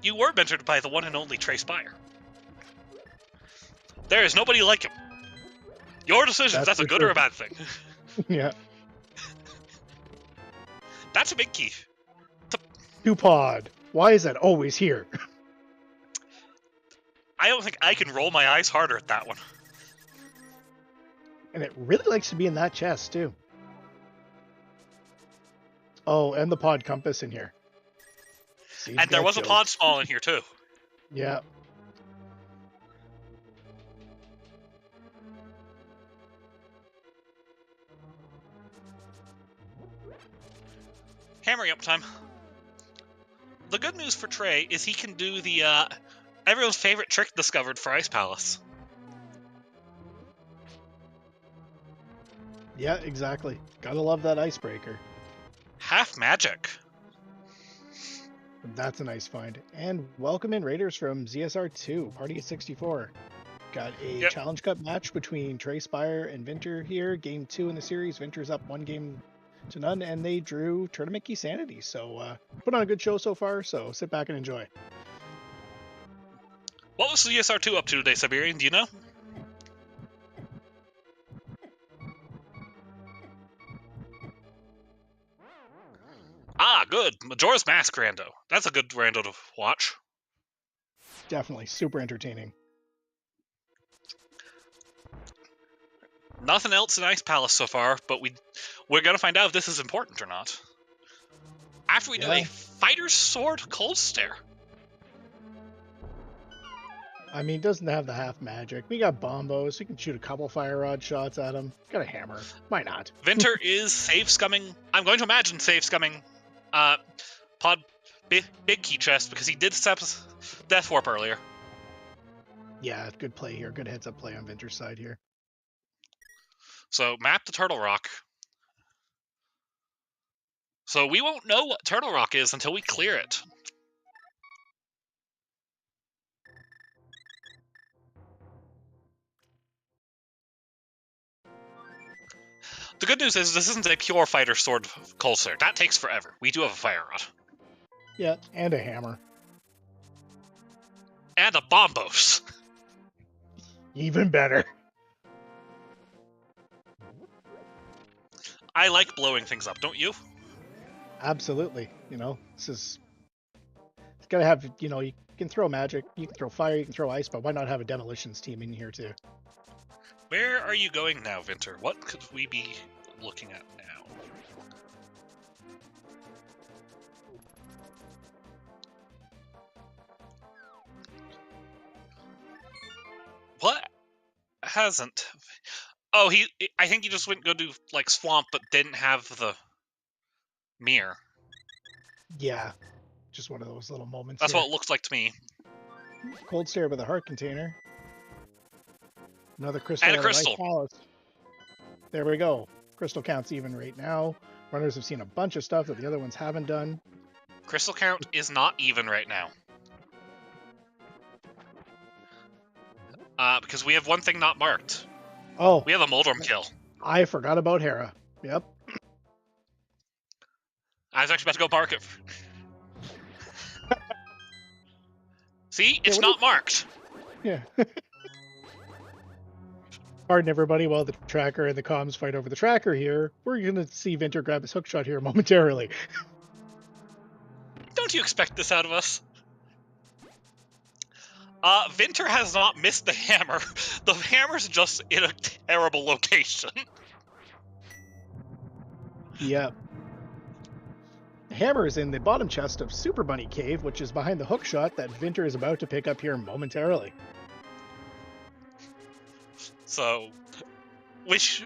You were mentored by the one and only Trey Spyre. There is nobody like him. Your decisions, that's a good or a bad thing. Yeah. That's a big key. Dupod. Why is that always here? I don't think I can roll my eyes harder at that one. And it really likes to be in that chest, too. Oh, and the pod compass in here. And there was a pod small in here, too. Yeah. Hammering up time. The good news for Trey is he can do the everyone's favorite trick discovered for Ice Palace. Yeah, exactly. Gotta love that icebreaker. Half magic. That's a nice find. And welcome in Raiders from ZSR2, Party at 64. Got a Challenge Cup match between Trey, Spyre, and Vinter here. Game 2 in the series. Vinter's up 1-0 to none, and they drew Tournament Key Sanity. So put on a good show so far, so sit back and enjoy. What was ZSR2 up to today, Siberian? Do you know? Ah, good. Majora's Mask rando. That's a good rando to watch. Definitely. Super entertaining. Nothing else in Ice Palace so far, but we're going to find out if this is important or not. After we do a Fighter's Sword Cold Stare. I mean, it doesn't have the half magic. We got bombos. We can shoot a couple fire rod shots at him. Got a hammer. Why not? Vinter is save scumming. I'm going to imagine save scumming pod big key chest because he did step Death Warp earlier. Yeah, good play here. Good heads up play on Vinter's side here. So map to Turtle Rock. So we won't know what Turtle Rock is until we clear it. The good news is this isn't a pure fighter sword cold stare. That takes forever. We do have a fire rod. Yeah, and a hammer. And a bombos. Even better. I like blowing things up, don't you? Absolutely. You know, it's gotta have, you know, you can throw magic, you can throw fire, you can throw ice, but why not have a demolitions team in here too? Where are you going now, Vinter? What could we be looking at now? What hasn't? Oh, I think he just went go do like swamp, but didn't have the mirror. Yeah, just one of those little moments. That's here. what it looks like to me. Cold stare with a heart container. Another crystal. And a crystal. Palace. There we go. Crystal count's even right now. Runners have seen a bunch of stuff that the other ones haven't done. Crystal count is not even right now. Because we have one thing not marked. Oh. We have a Moldrum kill. I forgot about Hera. Yep. I was actually about to go mark it. See? It's Yeah, not marked. Yeah. Pardon everybody while the tracker and the comms fight over the tracker here. We're going to see Vinter grab his hookshot here momentarily. Don't you expect this out of us? Vinter has not missed the hammer. The hammer's just in a terrible location. Yep. The hammer is in the bottom chest of Super Bunny Cave, which is behind the hookshot that Vinter is about to pick up here momentarily. So, which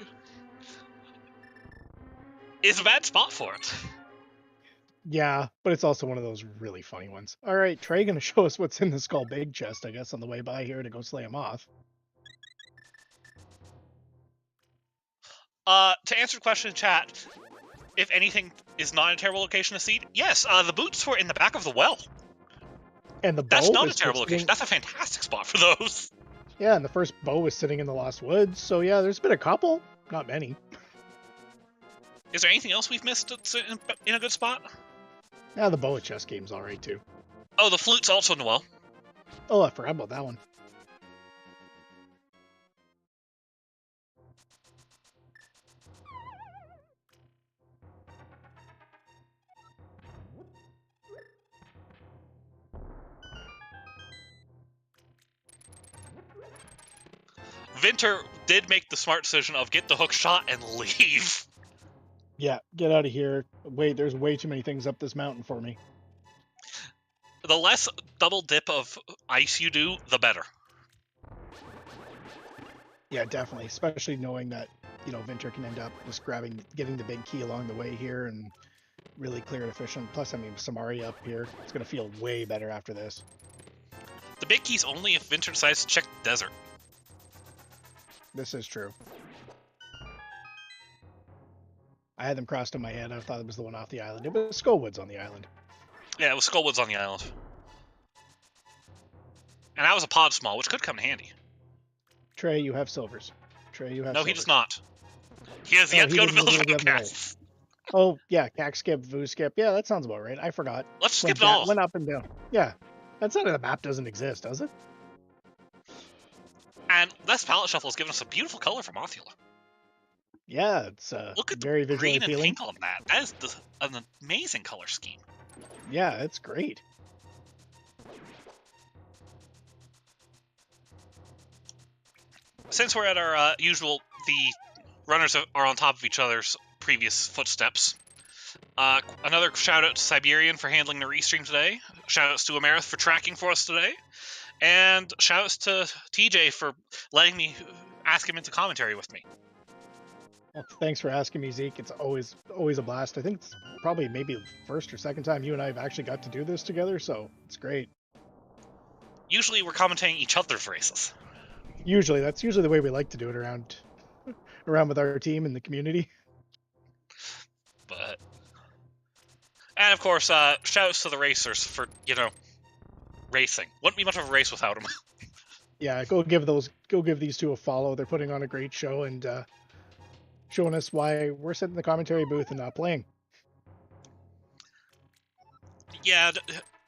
is a bad spot for it. Yeah, but it's also one of those really funny ones. All right, Trey going to show us what's in the Skull Big chest, I guess, on the way by here to go slay him off. To answer the question in chat, if anything is not a terrible location to seed, yes, the boots were in the back of the well. And the bow That's not a is terrible location. sitting... That's a fantastic spot for those. Yeah, and the first bow is sitting in the Lost Woods, so yeah, there's been a couple. Not many. Is there anything else we've missed that's in a good spot? Yeah, the boa chess game's alright too. Oh, the flute's also in the well. Oh, I forgot about that one. Vinter did make the smart decision of get the hook shot and leave. Yeah, get out of here. Wait, there's way too many things up this mountain for me. The less double dip of ice you do, the better. Yeah, definitely. Especially knowing that, Vinter can end up just getting the big key along the way here and really clear and efficient. Plus, I mean, Samari up here, it's going to feel way better after this. The big key's only if Vinter decides to check the desert. This is true. I had them crossed in my head. I thought it was the one off the island. It was Skullwoods on the island. Yeah, it was Skullwoods on the island. And that was a pod small, which could come in handy. Trey, you have silvers. Trey, you have No, silvers. he does not. He has yet to go to Village of Outcasts. Oh, yeah, Cack skip, Voo skip. Yeah, that sounds about right. I forgot. Let's skip it all. Went up and down. Yeah. That side of the map doesn't exist, does it? And this palette shuffle has given us a beautiful color for Mothula. Yeah, it's Look at very the visually green and appealing. pink on that. That is an amazing color scheme. Yeah, it's great. Since we're at our usual, the runners are on top of each other's previous footsteps. Another shout out to Siberian for handling the restream today. Shout outs to Amerith for tracking for us today. And shout outs to TJ for letting me ask him into commentary with me. Well, thanks for asking me, Zeke. It's always a blast. I think it's probably maybe the first or second time you and I have actually got to do this together, so it's great. Usually we're commentating each other's races. That's usually the way we like to do it around with our team and the community. And of course, shout outs to the racers for, racing. Wouldn't be much of a race without them. Yeah, go give these two a follow. They're putting on a great show and showing us why we're sitting in the commentary booth and not playing. Yeah,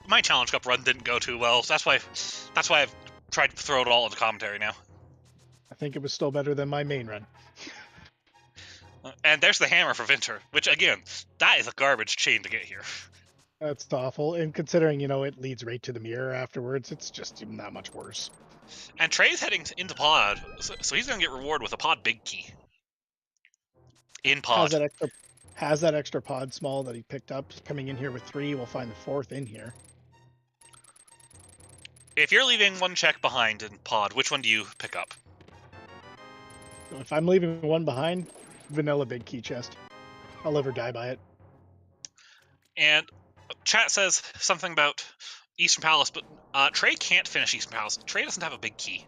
my Challenge Cup run didn't go too well. So that's why I've tried to throw it all into commentary now. I think it was still better than my main run. And there's the hammer for Vinter, which again, that is a garbage chain to get here. That's awful. And considering, it leads right to the mirror afterwards, it's just even that much worse. And Trey's heading into pod, so he's going to get rewarded with a pod big key. In pod. Has that extra pod small that he picked up. Coming in here with 3, we'll find the 4th in here. If you're leaving one check behind in pod, which one do you pick up? If I'm leaving one behind, vanilla big key chest. I'll live or die by it. And chat says something about Eastern Palace, but Trey can't finish Eastern Palace. Trey doesn't have a big key.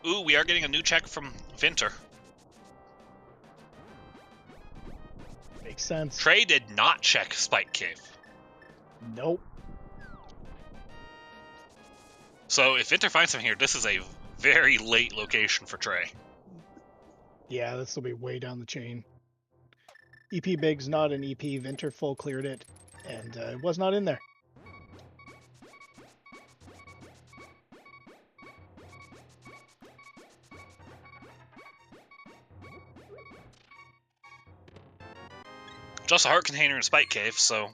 Ooh, we are getting a new check from Vinter. Makes sense. Trey did not check Spike Cave. Nope. So if Vinter finds him here, this is a very late location for Trey. Yeah, this will be way down the chain. EP Big's not an EP. Vinter full cleared it, and it was not in there. Just a heart container in Spike Cave, so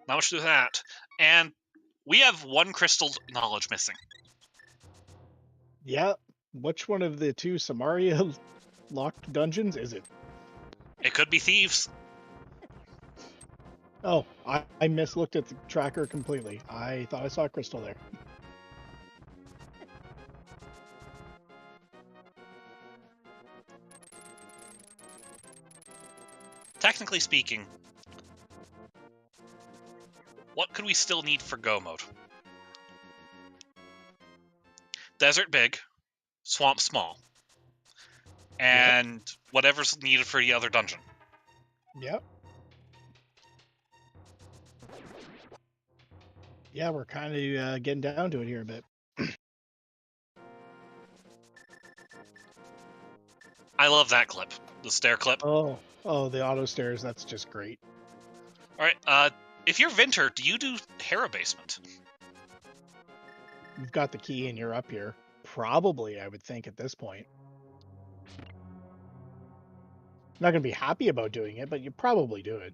not much to do with that. And we have one crystal knowledge missing. Yeah, which one of the 2 Samaria locked dungeons is it? It could be thieves. Oh, I mislooked at the tracker completely. I thought I saw a crystal there. Technically speaking, what could we still need for go mode? Desert big, swamp small, and whatever's needed for the other dungeon. Yep. Yeah, we're kind of getting down to it here a bit. I love that clip, the stair clip. Oh, the auto stairs. That's just great. All right. If you're Vinter, do you do hair abasement? You've got the key and you're up here. Probably, I would think at this point. Not gonna be happy about doing it, but you probably do it.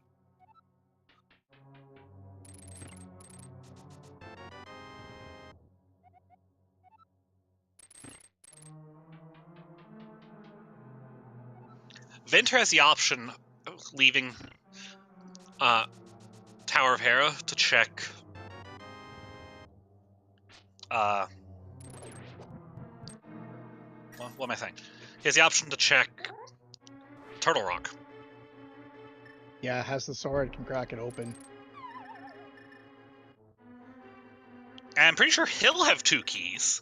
Vinter has the option of leaving Tower of Hera to check what am I saying? He has the option to check Turtle Rock. Yeah, has the sword, can crack it open. And I'm pretty sure he'll have 2 keys.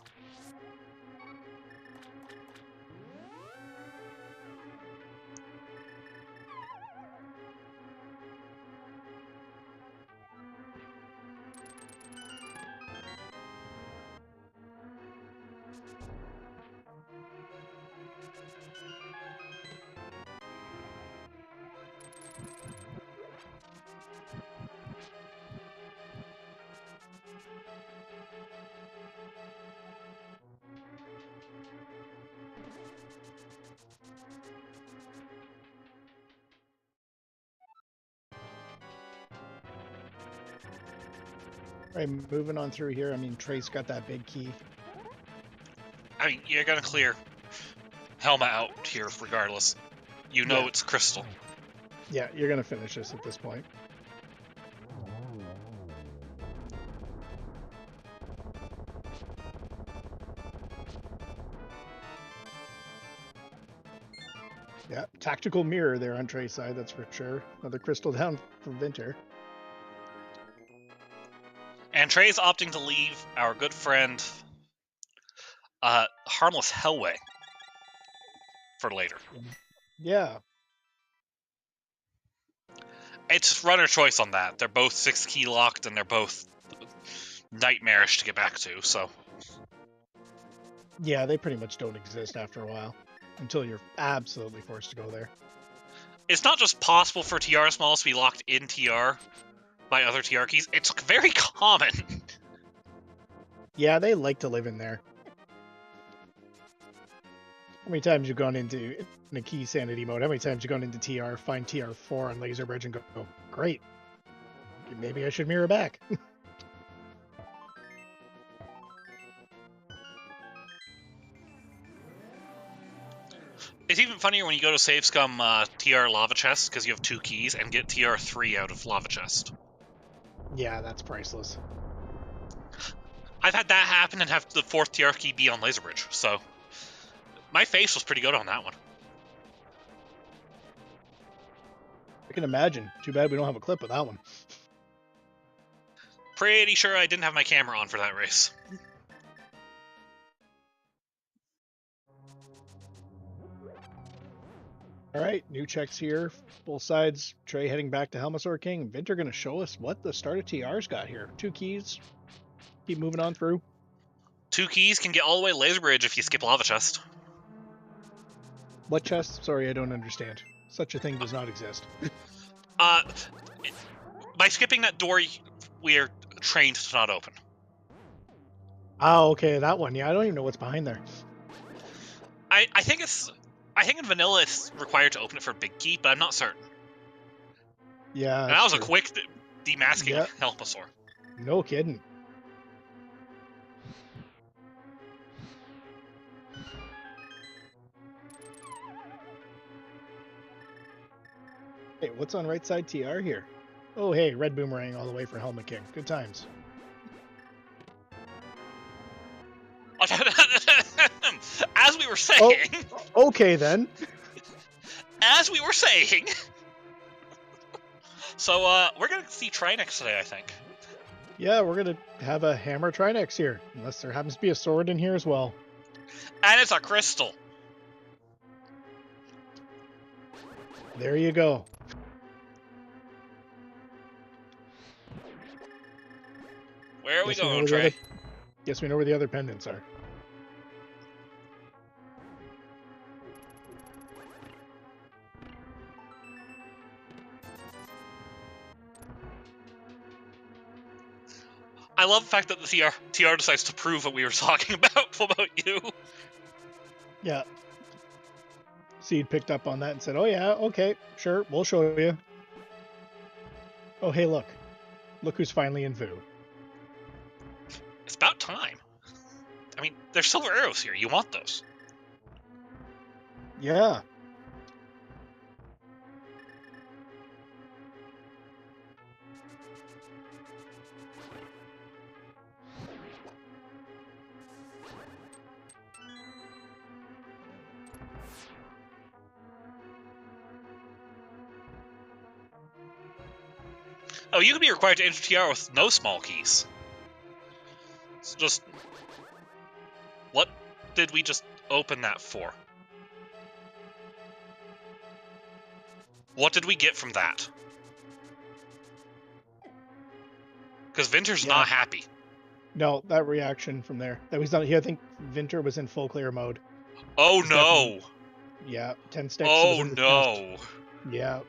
Right, moving on through here. I mean, Trey's got that big key. I mean, you're gonna clear Helma out here regardless. You know Yeah. it's crystal. Yeah, you're gonna finish this at this point. Yeah, tactical mirror there on Trey's side, that's for sure. Another crystal down from Vinter. And Trey's opting to leave our good friend Harmless Hellway for later. Yeah, It's runner choice on that. They're both 6 key locked and they're both nightmarish to get back to, so. yeah, they pretty much don't exist after a while. Until you're absolutely forced to go there. It's not just possible for TR smalls to be locked in TR by other TR keys, it's very common. Yeah, they like to live in there. How many times you've gone into in a key sanity mode? How many times you've gone into TR, find TR4 on Laser Bridge and go, oh, great. Maybe I should mirror back. It's even funnier when you go to Save Scum TR Lava Chest because you have 2 keys and get TR3 out of Lava Chest. Yeah, that's priceless. I've had that happen and have the 4th TR key be on Laser Bridge, so my face was pretty good on that one. I can imagine. Too bad we don't have a clip of that one. Pretty sure I didn't have my camera on for that race. All right, new checks here. Both sides. Trey heading back to Helmasaur King. Vinter going to show us what the start of TR's got here. 2 keys. Keep moving on through. 2 keys can get all the way to Laser Bridge if you skip Lava Chest. What chest? Sorry, I don't understand. Such a thing does not exist. By skipping that door, we're trained to not open. Oh, okay, that one. Yeah, I don't even know what's behind there. I think in vanilla it's required to open it for a big key, but I'm not certain. Yeah, And that was true. a quick demasking Yeah. Helmasaur. No kidding. Hey, what's on right side TR here? Oh, hey, red boomerang all the way for Helmet King. Good times. As we were saying, Okay then. as we were saying. So we're gonna see Trinex today, I think. Yeah, we're gonna have a hammer Trinex here, unless there happens to be a sword in here as well. And it's a crystal. There you go. Where are we Guess we know going, where the Trey? other- Guess we know where the other pendants are. I love the fact that the TR decides to prove what we were talking about you. Yeah. Seed picked up on that and said, "Oh yeah, okay, sure, we'll show you." Oh hey, look who's finally in Vu. It's about time. I mean, there's silver arrows here. You want those. Yeah. Oh, you can be required to enter TR with no small keys. It's just... What did we just open that for? What did we get from that? Because Vinter's not happy. No, that reaction from there. That was not here. I think Vinter was in full clear mode. Oh He's no! Yeah, 10 sticks. Oh no! Chest. Yeah.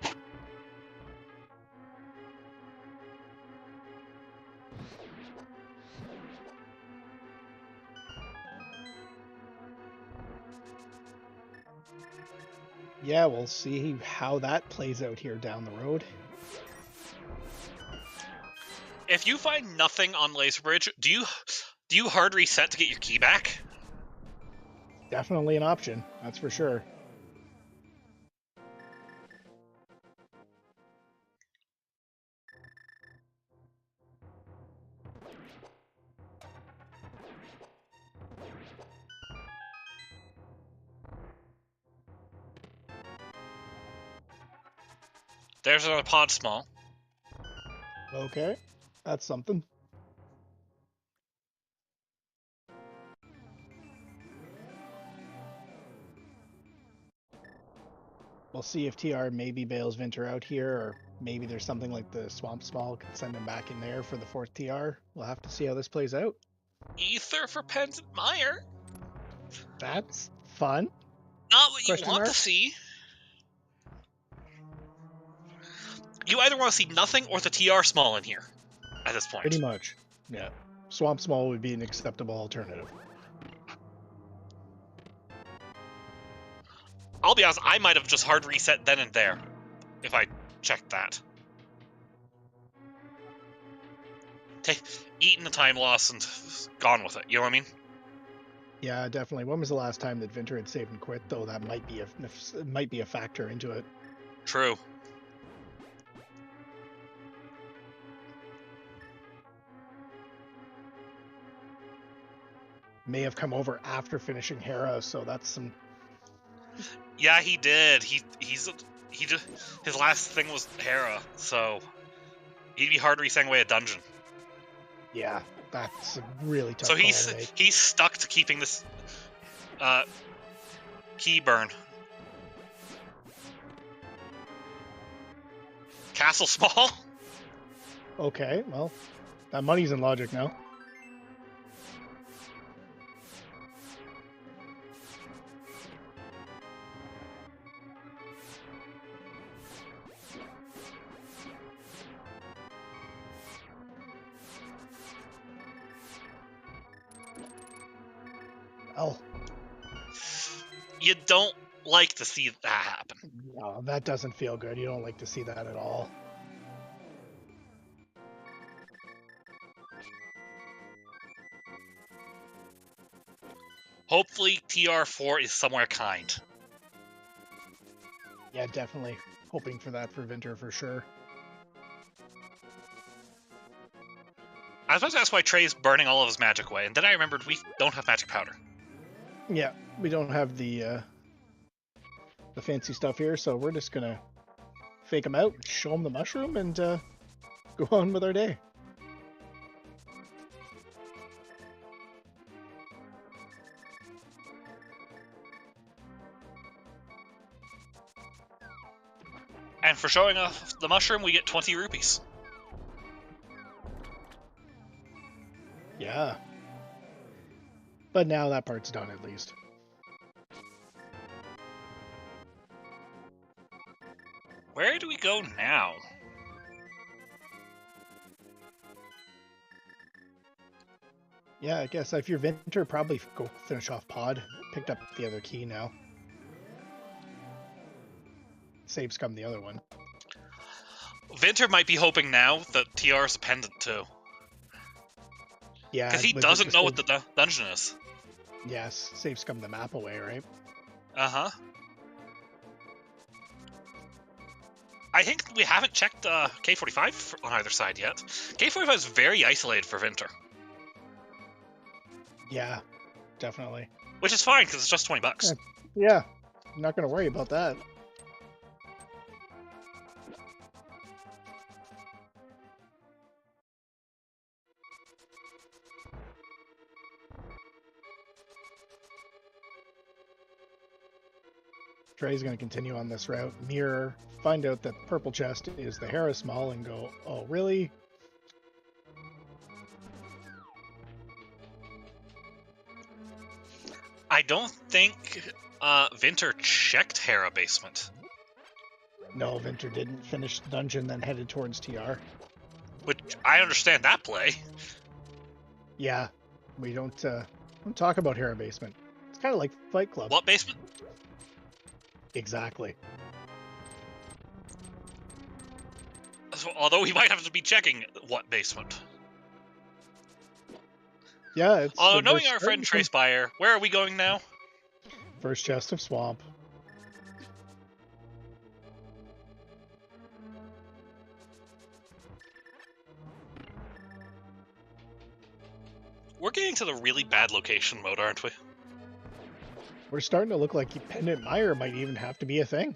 Yeah, we'll see how that plays out here down the road. If you find nothing on Laser Bridge, do you hard reset to get your key back? Definitely an option, that's for sure. There's another pod small. Okay, that's something. We'll see if TR maybe bails Vinter out here, or maybe there's something like the Swamp Small can send him back in there for the 4th TR. We'll have to see how this plays out. Ether for Pendant Mire. That's fun. Not what you Question want mark? to see. You either want to see nothing or the TR small in here at this point. Pretty much. Yeah. Swamp Small would be an acceptable alternative. I'll be honest, I might have just hard reset then and there if I checked that. Eaten the time loss and gone with it, you know what I mean? Yeah, definitely. When was the last time that Vinter had saved and quit, though? That might be a factor into it. True. May have come over after finishing Hera, so that's some... Yeah, he did. He just his last thing was Hera, so he'd be hard resetting away a dungeon. Yeah, that's a really tough So call to make. he's stuck to keeping this key burn. Castle small? Okay, well, that money's in logic now. Oh, You don't like to see that happen. no, that doesn't feel good. You don't like to see that at all. Hopefully TR4 is somewhere kind. Yeah, definitely. Hoping for that for Vinter for sure. I was about to ask why Trey's burning all of his magic away, and then I remembered we don't have magic powder. Yeah, we don't have the fancy stuff here, so we're just gonna fake him out, show him the mushroom, and go on with our day. And for showing off the mushroom, we get 20 rupees. Yeah. But now that part's done at least. Where do we go now? Yeah, I guess if you're Vinter, probably go finish off pod. Picked up the other key now. Save scum the other one. Vinter might be hoping now that TR is a pendant too. Yeah, Because he doesn't know what the dungeon is. Yes, save scum the map away, right? Uh-huh. I think we haven't checked K45 on either side yet. K45 is very isolated for Vinter. Yeah, definitely. Which is fine, because it's just $20. Yeah, I'm not going to worry about that. Trey's going to continue on this route, mirror, find out that purple chest is the Harris Mall, and go, oh, really? I don't think Vinter checked Hera basement. No, Vinter didn't finish the dungeon, then headed towards TR. Which, I understand that play. Yeah, we don't talk about Hera basement. It's kind of like Fight Club. What basement? Exactly. So, although we might have to be checking what basement. Yeah, it's... Although, knowing our friend Trey Spyre, where are we going now? First chest of swamp. We're getting to the really bad location mode, aren't we? We're starting to look like Pendant Mire might even have to be a thing.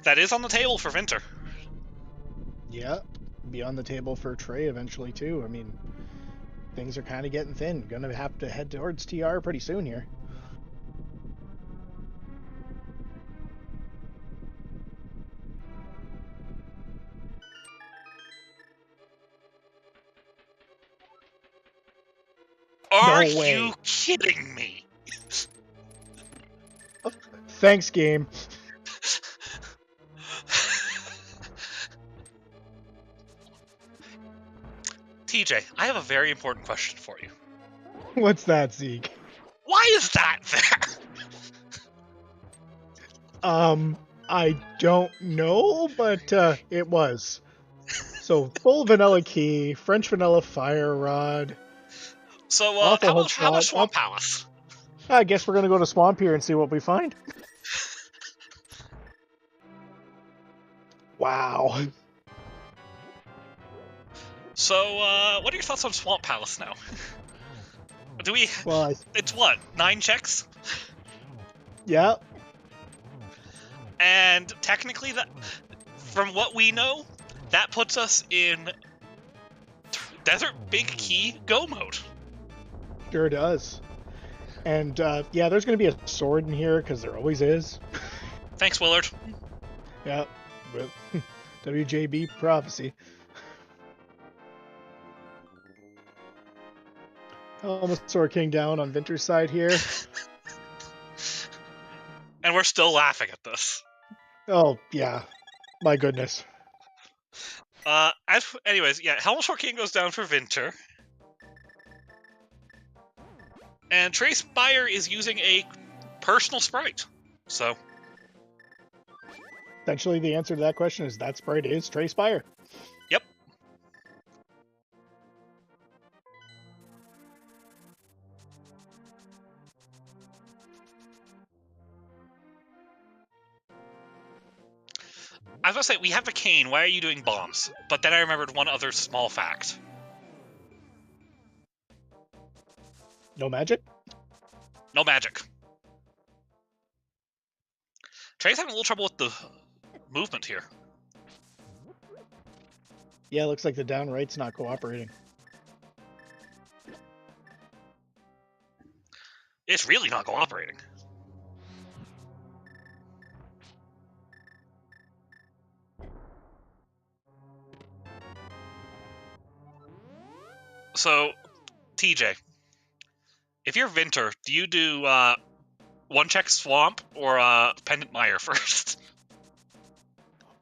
That is on the table for Vinter. Yeah, be on the table for Trey eventually too. I mean, things are kind of getting thin. Gonna have to head towards TR pretty soon here. Are No way. you kidding me? Thanks, game. TJ, I have a very important question for you. What's that, Zeke? Why is that there? I don't know, but it was. So full vanilla key, French vanilla fire rod. So, Awful how about hotspot. Swamp Palace? I guess we're gonna go to Swamp here and see what we find. Wow. So, what are your thoughts on Swamp Palace now? Do we... Well, It's what, 9 checks? yeah. And technically, that, from what we know, that puts us in Desert Big Key Go mode. Sure does. And yeah, there's going to be a sword in here because there always is. Thanks, Willard. Yeah, with WJB prophecy. Almost Sword King down on Vinter's side here. And we're still laughing at this. Oh yeah, my goodness. Anyways, yeah, Helmshore King goes down for Vinter. And Trey Spyre is using a personal sprite. So, Essentially, the answer to that question is that sprite is Trey Spyre. yep. I was gonna say, we have a cane, why are you doing bombs? But then I remembered one other small fact. No magic? No magic. Trey's having a little trouble with the movement here. Yeah, looks like the down right's not cooperating. It's really not cooperating. So, TJ, if you're Vinter, do you do one check Swamp or Pendant Mire first?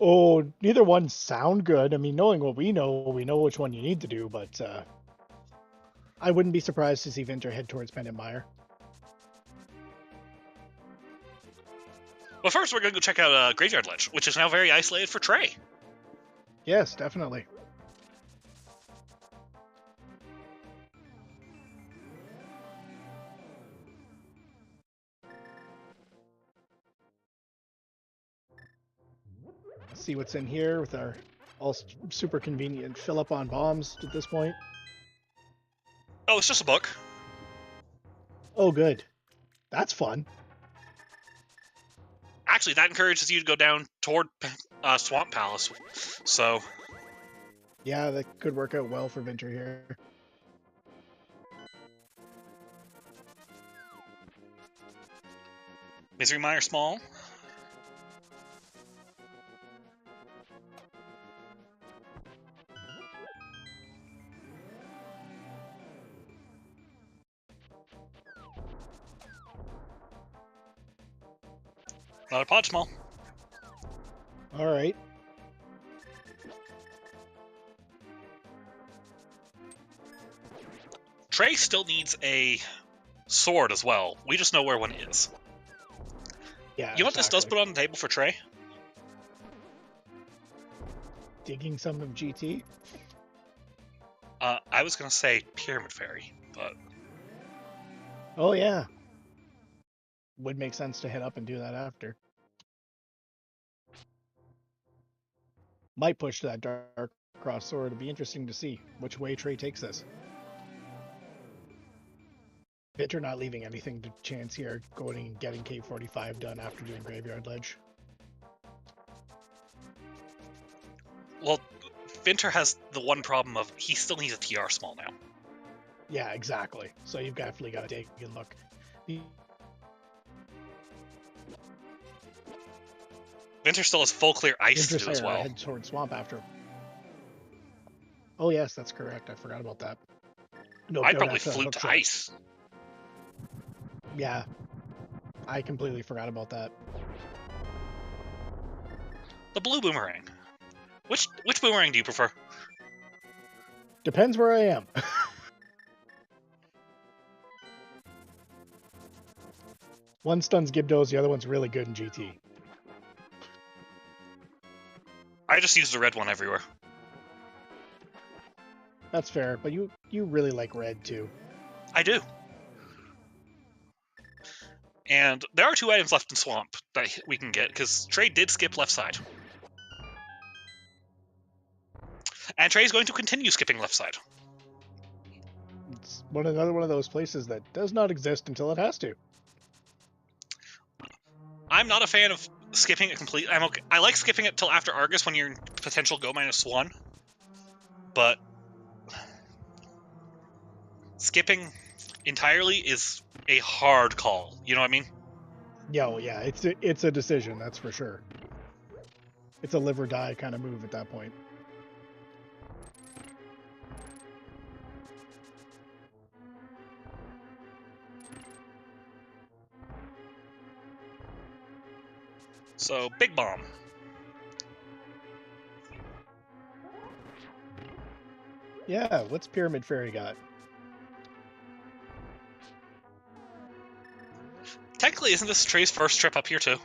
Oh, neither one sound good. I mean, knowing what we know which one you need to do, but I wouldn't be surprised to see Vinter head towards Pendant Mire. Well, first we're going to go check out Graveyard Ledge, which is now very isolated for Trey. Yes, definitely. See what's in here with our all super convenient fill up on bombs at this point. Oh, it's just a book. Oh, good. That's fun. Actually, that encourages you to go down toward Swamp Palace. So, Yeah, that could work out well for Vinter here. Misery Mire small. Not a pod small. All right. Trey still needs a sword as well. We just know where one is. Yeah. You know what this does put on the table for Trey? Digging some of GT. I was going to say Pyramid Fairy, but... Oh, yeah. Would make sense to head up and do that after. Might push that Dark Cross Sword. It'd be interesting to see which way Trey takes this. Vinter not leaving anything to chance here, going and getting K45 done after doing Graveyard Ledge. Well, Vinter has the one problem of he still needs a TR small now. Yeah, exactly. So you've definitely got to take a good look. Vinter still has full clear ice to do as well. Head towards Swamp after. Oh yes, that's correct. I forgot about that. No, I'd probably flute to ice. Yeah, I completely forgot about that. The blue boomerang. Which boomerang do you prefer? Depends where I am. One stuns Gibdos, the other one's really good in GT. I just use the red one everywhere. That's fair, but you really like red too. I do. And there are 2 items left in Swamp that we can get, because Trey did skip left side. And Trey's going to continue skipping left side. It's another one of those places that does not exist until it has to. I'm not a fan of skipping it completely. I like skipping it till after Argus when you're in potential go -1. But skipping entirely is a hard call. You know what I mean? Yeah, it's a decision, that's for sure. It's a live or die kind of move at that point. So, Big Bomb. Yeah, what's Pyramid Fairy got? Technically, isn't this Trey's first trip up here, too?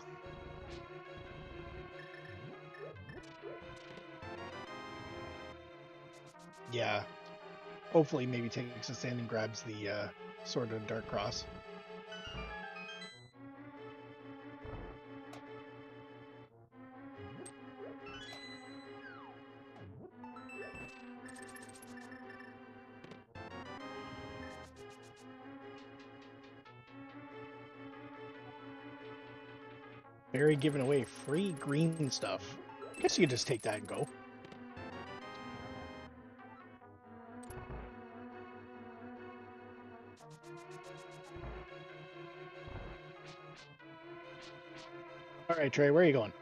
Yeah. Hopefully maybe takes a stand and grabs the Sword of Dark Cross. Barry giving away free green stuff. Guess you could just take that and go. Alright, Trey, where are you going?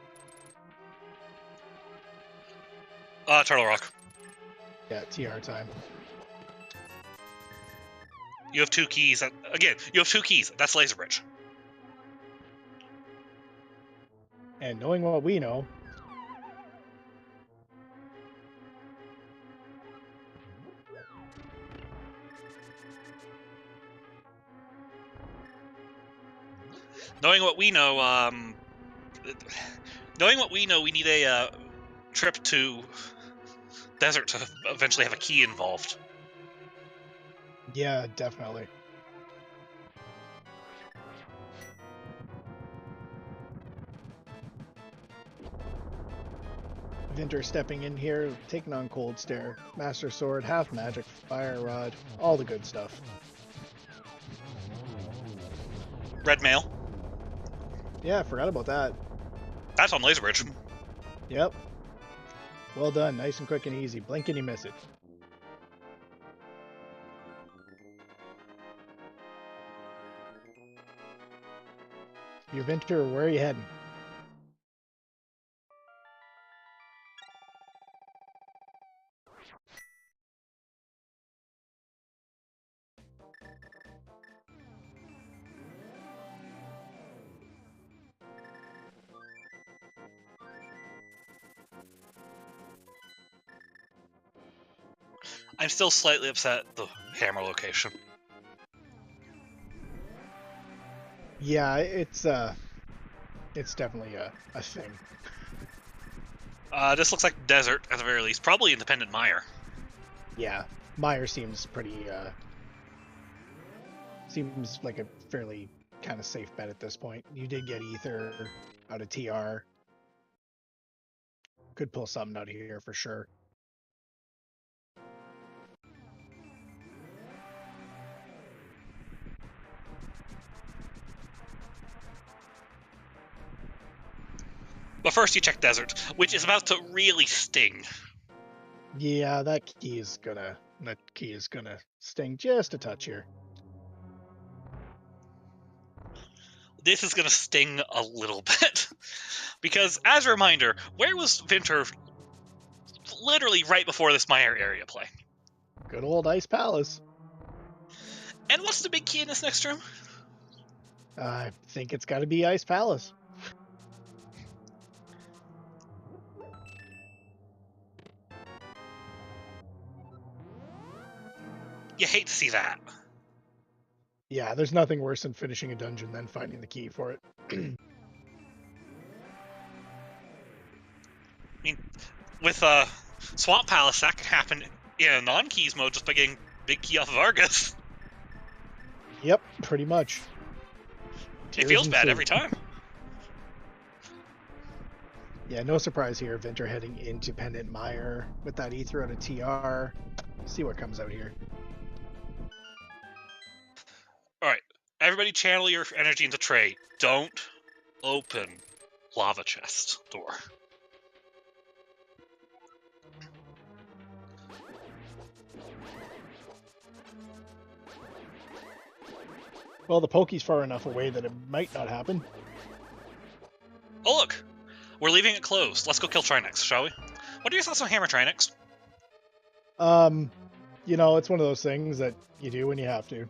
Turtle Rock. Yeah, TR time. You have 2 keys. Again, you have 2 keys. That's Laser Bridge. And knowing what we know, Knowing what we know, we need a trip to desert to eventually have a key involved. yeah, definitely. Vinter stepping in here, taking on Cold Stare, Master Sword, Half Magic, Fire Rod, all the good stuff. Red Mail. Yeah, I forgot about that. That's on Laser Bridge. Yep. Well done, nice and quick and easy. Blink and you miss it. You Vinter, where are you heading? I'm still slightly upset at the hammer location. Yeah, it's definitely a thing. This looks like desert at the very least. Probably Independent Mire. Yeah, Meyer seems pretty seems like a fairly kind of safe bet at this point. You did get Ether out of TR. Could pull something out of here for sure. But first you check desert, which is about to really sting. Yeah, that key is gonna sting just a touch here. This is gonna sting a little bit. Because, as a reminder, where was Vinter literally right before this Mire area play? Good old Ice Palace. And what's the big key in this next room? I think it's got to be Ice Palace. You hate to see that. Yeah, there's nothing worse than finishing a dungeon than finding the key for it. I mean, with Swamp Palace, that could happen in a non-keys mode just by getting big key off of Argus. Yep, pretty much. It feels bad every time. Yeah, no surprise here. Vinter heading into Pendant Mire with that Ether out of TR. See what comes out here. Alright, everybody channel your energy into Trey. Don't open lava chest door. Well, the Poke's far enough away that it might not happen. Oh look! We're leaving it closed. Let's go kill Trinix, shall we? What are your thoughts on Hammer Trinix? You know, it's one of those things that you do when you have to.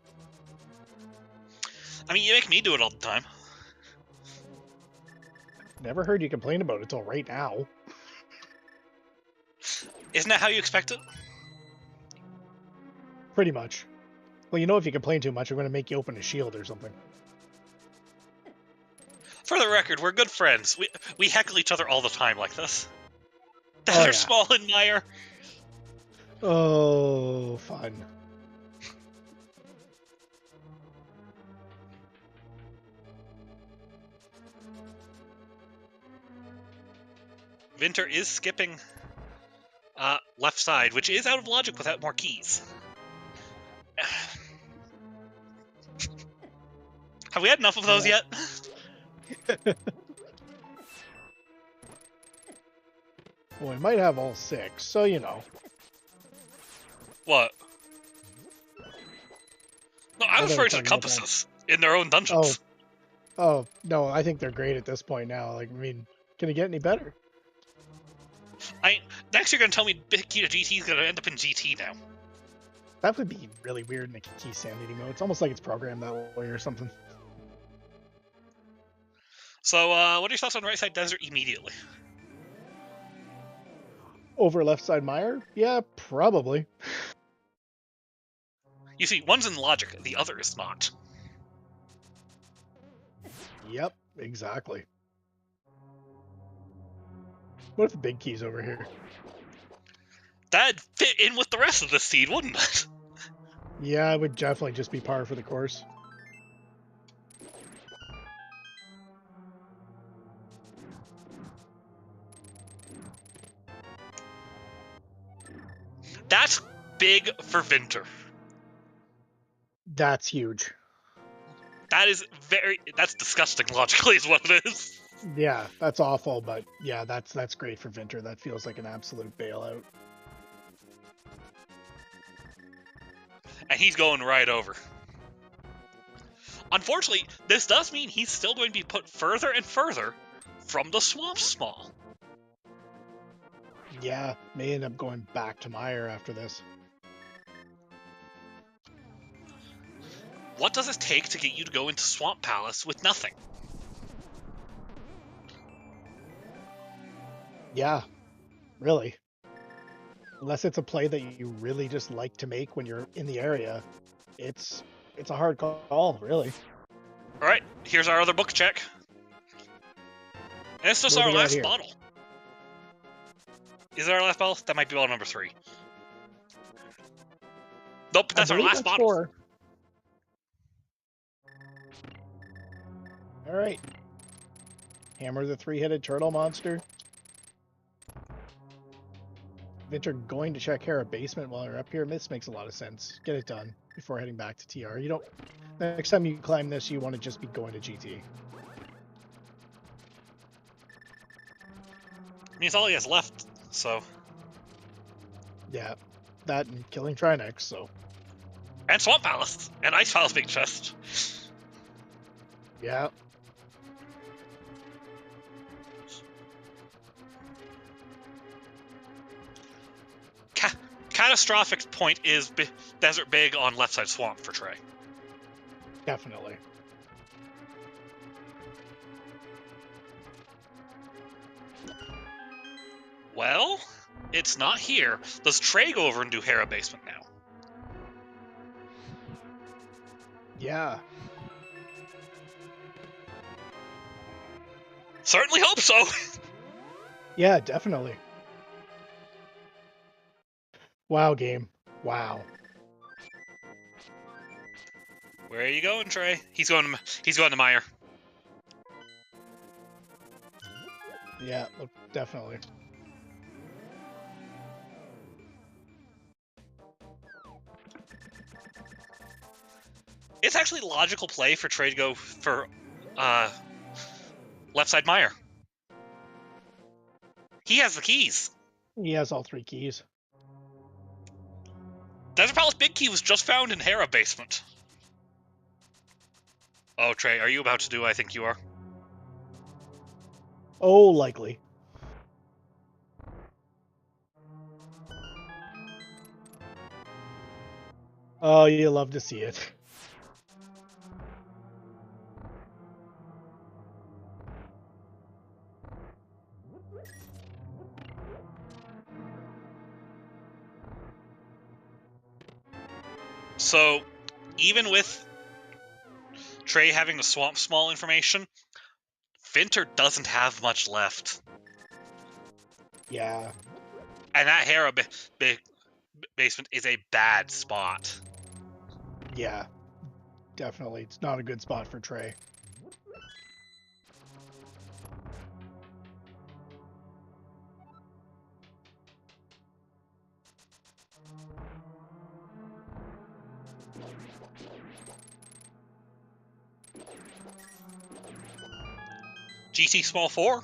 I mean, you make me do it all the time. Never heard you complain about it till right now. Isn't that how you expect it? Pretty much. Well, you know, if you complain too much, I'm going to make you open a shield or something. For the record, we're good friends. We heckle each other all the time like this. That Oh, are yeah. small and Mire. Oh, fun. Vinter is skipping left side, which is out of logic without more keys. Have we had enough of those yet? Well, we might have all 6, so you know. What? No, I was referring to the talking about that. compasses in their own dungeons. Oh, no, I think they're great at this point now. Like, I mean, can it get any better? Next you're going to tell me big key to GT is going to end up in GT now. That would be really weird in a key sanity mode. It's almost like it's programmed that way or something. So, what are your thoughts on right side desert immediately? Over left side mire? Yeah, probably. You see, one's in logic, the other is not. Yep, exactly. What if the big key's over here? That'd fit in with the rest of the seed, wouldn't it? Yeah, it would definitely just be par for the course. That's big for Vinter. That's huge. That is that's disgusting logically is what it is. Yeah, that's awful, but yeah, that's great for Vinter. That feels like an absolute bailout. And he's going right over. Unfortunately, this does mean he's still going to be put further and further from the swamp small. Yeah, may end up going back to mire after this. What does it take to get you to go into Swamp Palace with nothing? Yeah, really. Unless it's a play that you really just like to make when you're in the area, it's a hard call, really. All right, here's our other book check. And it's just What do our we got last here? bottle. Is it our last bottle? That might be bottle number 3. Nope, that's I our believe last that's bottle. 4. All right. Hammer the 3-headed turtle monster. Vinter going to check Hera basement while you're up here. This makes a lot of sense. Get it done before heading back to TR. You don't. Next time you climb this, you want to just be going to GT. I mean, it's all he has left, so... Yeah, that and killing Trinex, so... And Swamp Palace, and Ice Palace big chest. Yeah. Catastrophic point is Desert Big on left side Swamp for Trey. Definitely. Well, it's not here. Does Trey go over and do Hera basement now? Yeah. Certainly hope so. Yeah, definitely. Wow, game. Wow. Where are you going, Trey? He's going to Meyer. Yeah, definitely. It's actually a logical play for Trey to go for left side Meyer. He has the keys. He has all 3 keys. Desert Palace Big Key was just found in Hera basement. Oh, Trey, are you about to do I think you are? Oh, likely. Oh, you love to see it. So, even with Trey having the Swamp Small information, Vinter doesn't have much left. Yeah. And that Hera basement is a bad spot. Yeah. Definitely. It's not a good spot for Trey. GT Small 4.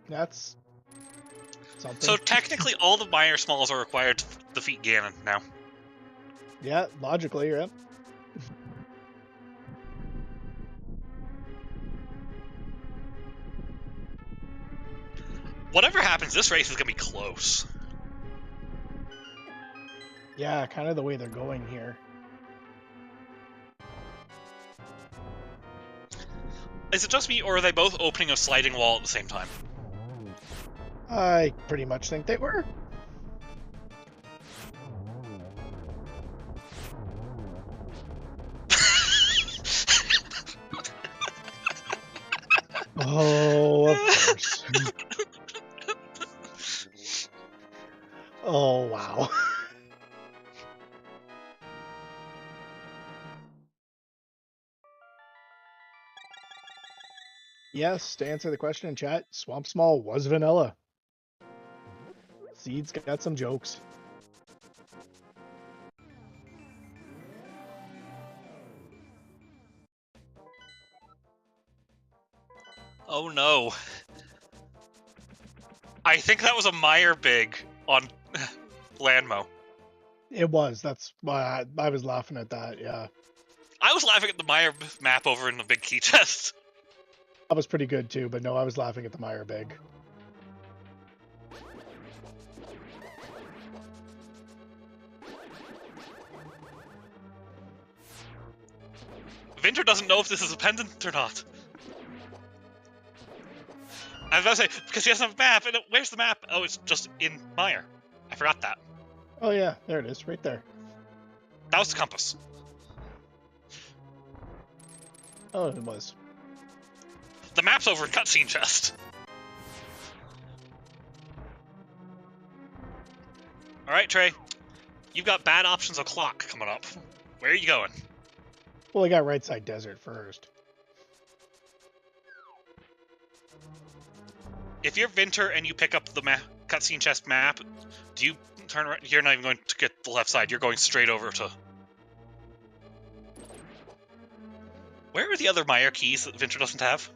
That's something. So technically all the Meyer Smalls are required to defeat Ganon now. Yeah, logically, yep. happens, this race is going to be close. Yeah, kind of the way they're going here. Is it just me, or are they both opening a sliding wall at the same time? I pretty much think they were. Oh, of course. Oh, wow. Yes, to answer the question in chat, Swamp Small was vanilla. Seed's got some jokes. Oh no. I think that was a Meyer Big on Landmo. It was. That's why I was laughing at that, yeah. I was laughing at the Meyer map over in the big key chest. That was pretty good too, but no, I was laughing at the Meyer Big. Vinter doesn't know if this is a pendant or not. I was about to say, because she doesn't have a map, and where's the map? Oh, it's just in Meyer. I forgot that. Oh yeah, there it is, right there. That was the compass. Oh, it was. The map's over in cutscene chest. Alright, Trey. You've got bad options o'clock coming up. Where are you going? Well, I got right side desert first. If you're Vinter and you pick up the cutscene chest map, do you turn around? You're not even going to get the left side. You're going straight over to... Where are the other Meyer keys that Vinter doesn't have?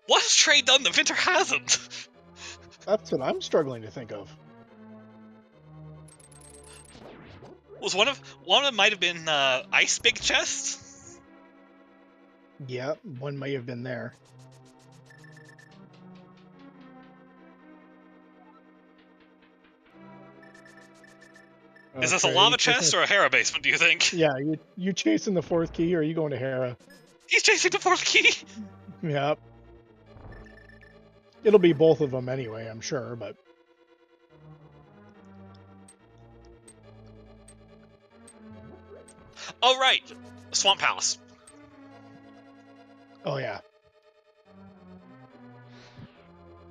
What has Trey done that Vinter hasn't? That's what I'm struggling to think of. Was one of them might have been Ice Big Chest? Yeah, one may have been there. Is this a lava chest or a Hera basement, do you think? Yeah, you chasing the fourth key or are you going to Hera? He's chasing the fourth key! Yep. It'll be both of them anyway, I'm sure, but... Oh, right! Swamp Palace. Oh, yeah.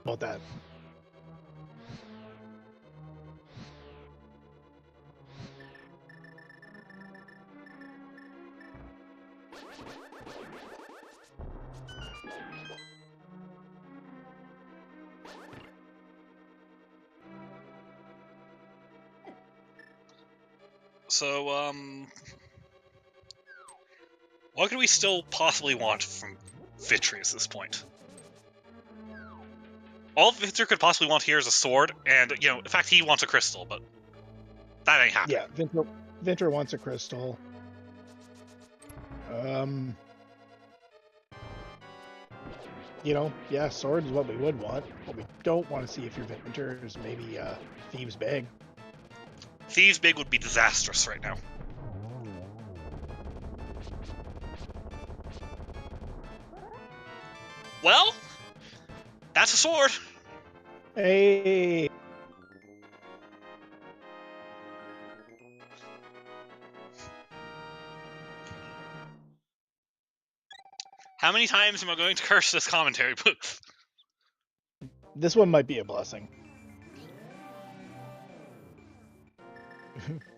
About that. So, what could we still possibly want from Vitri at this point? All Vinter could possibly want here is a sword, and, you know, in fact, he wants a crystal, but that ain't happening. Yeah, Vinter wants a crystal. You know, yeah, sword is what we would want. What we don't want to see if you're Vinter is maybe Thieves' Bag. Thieves' Big would be disastrous right now. Well, that's a sword. Hey! How many times am I going to curse this commentary booth? This one might be a blessing.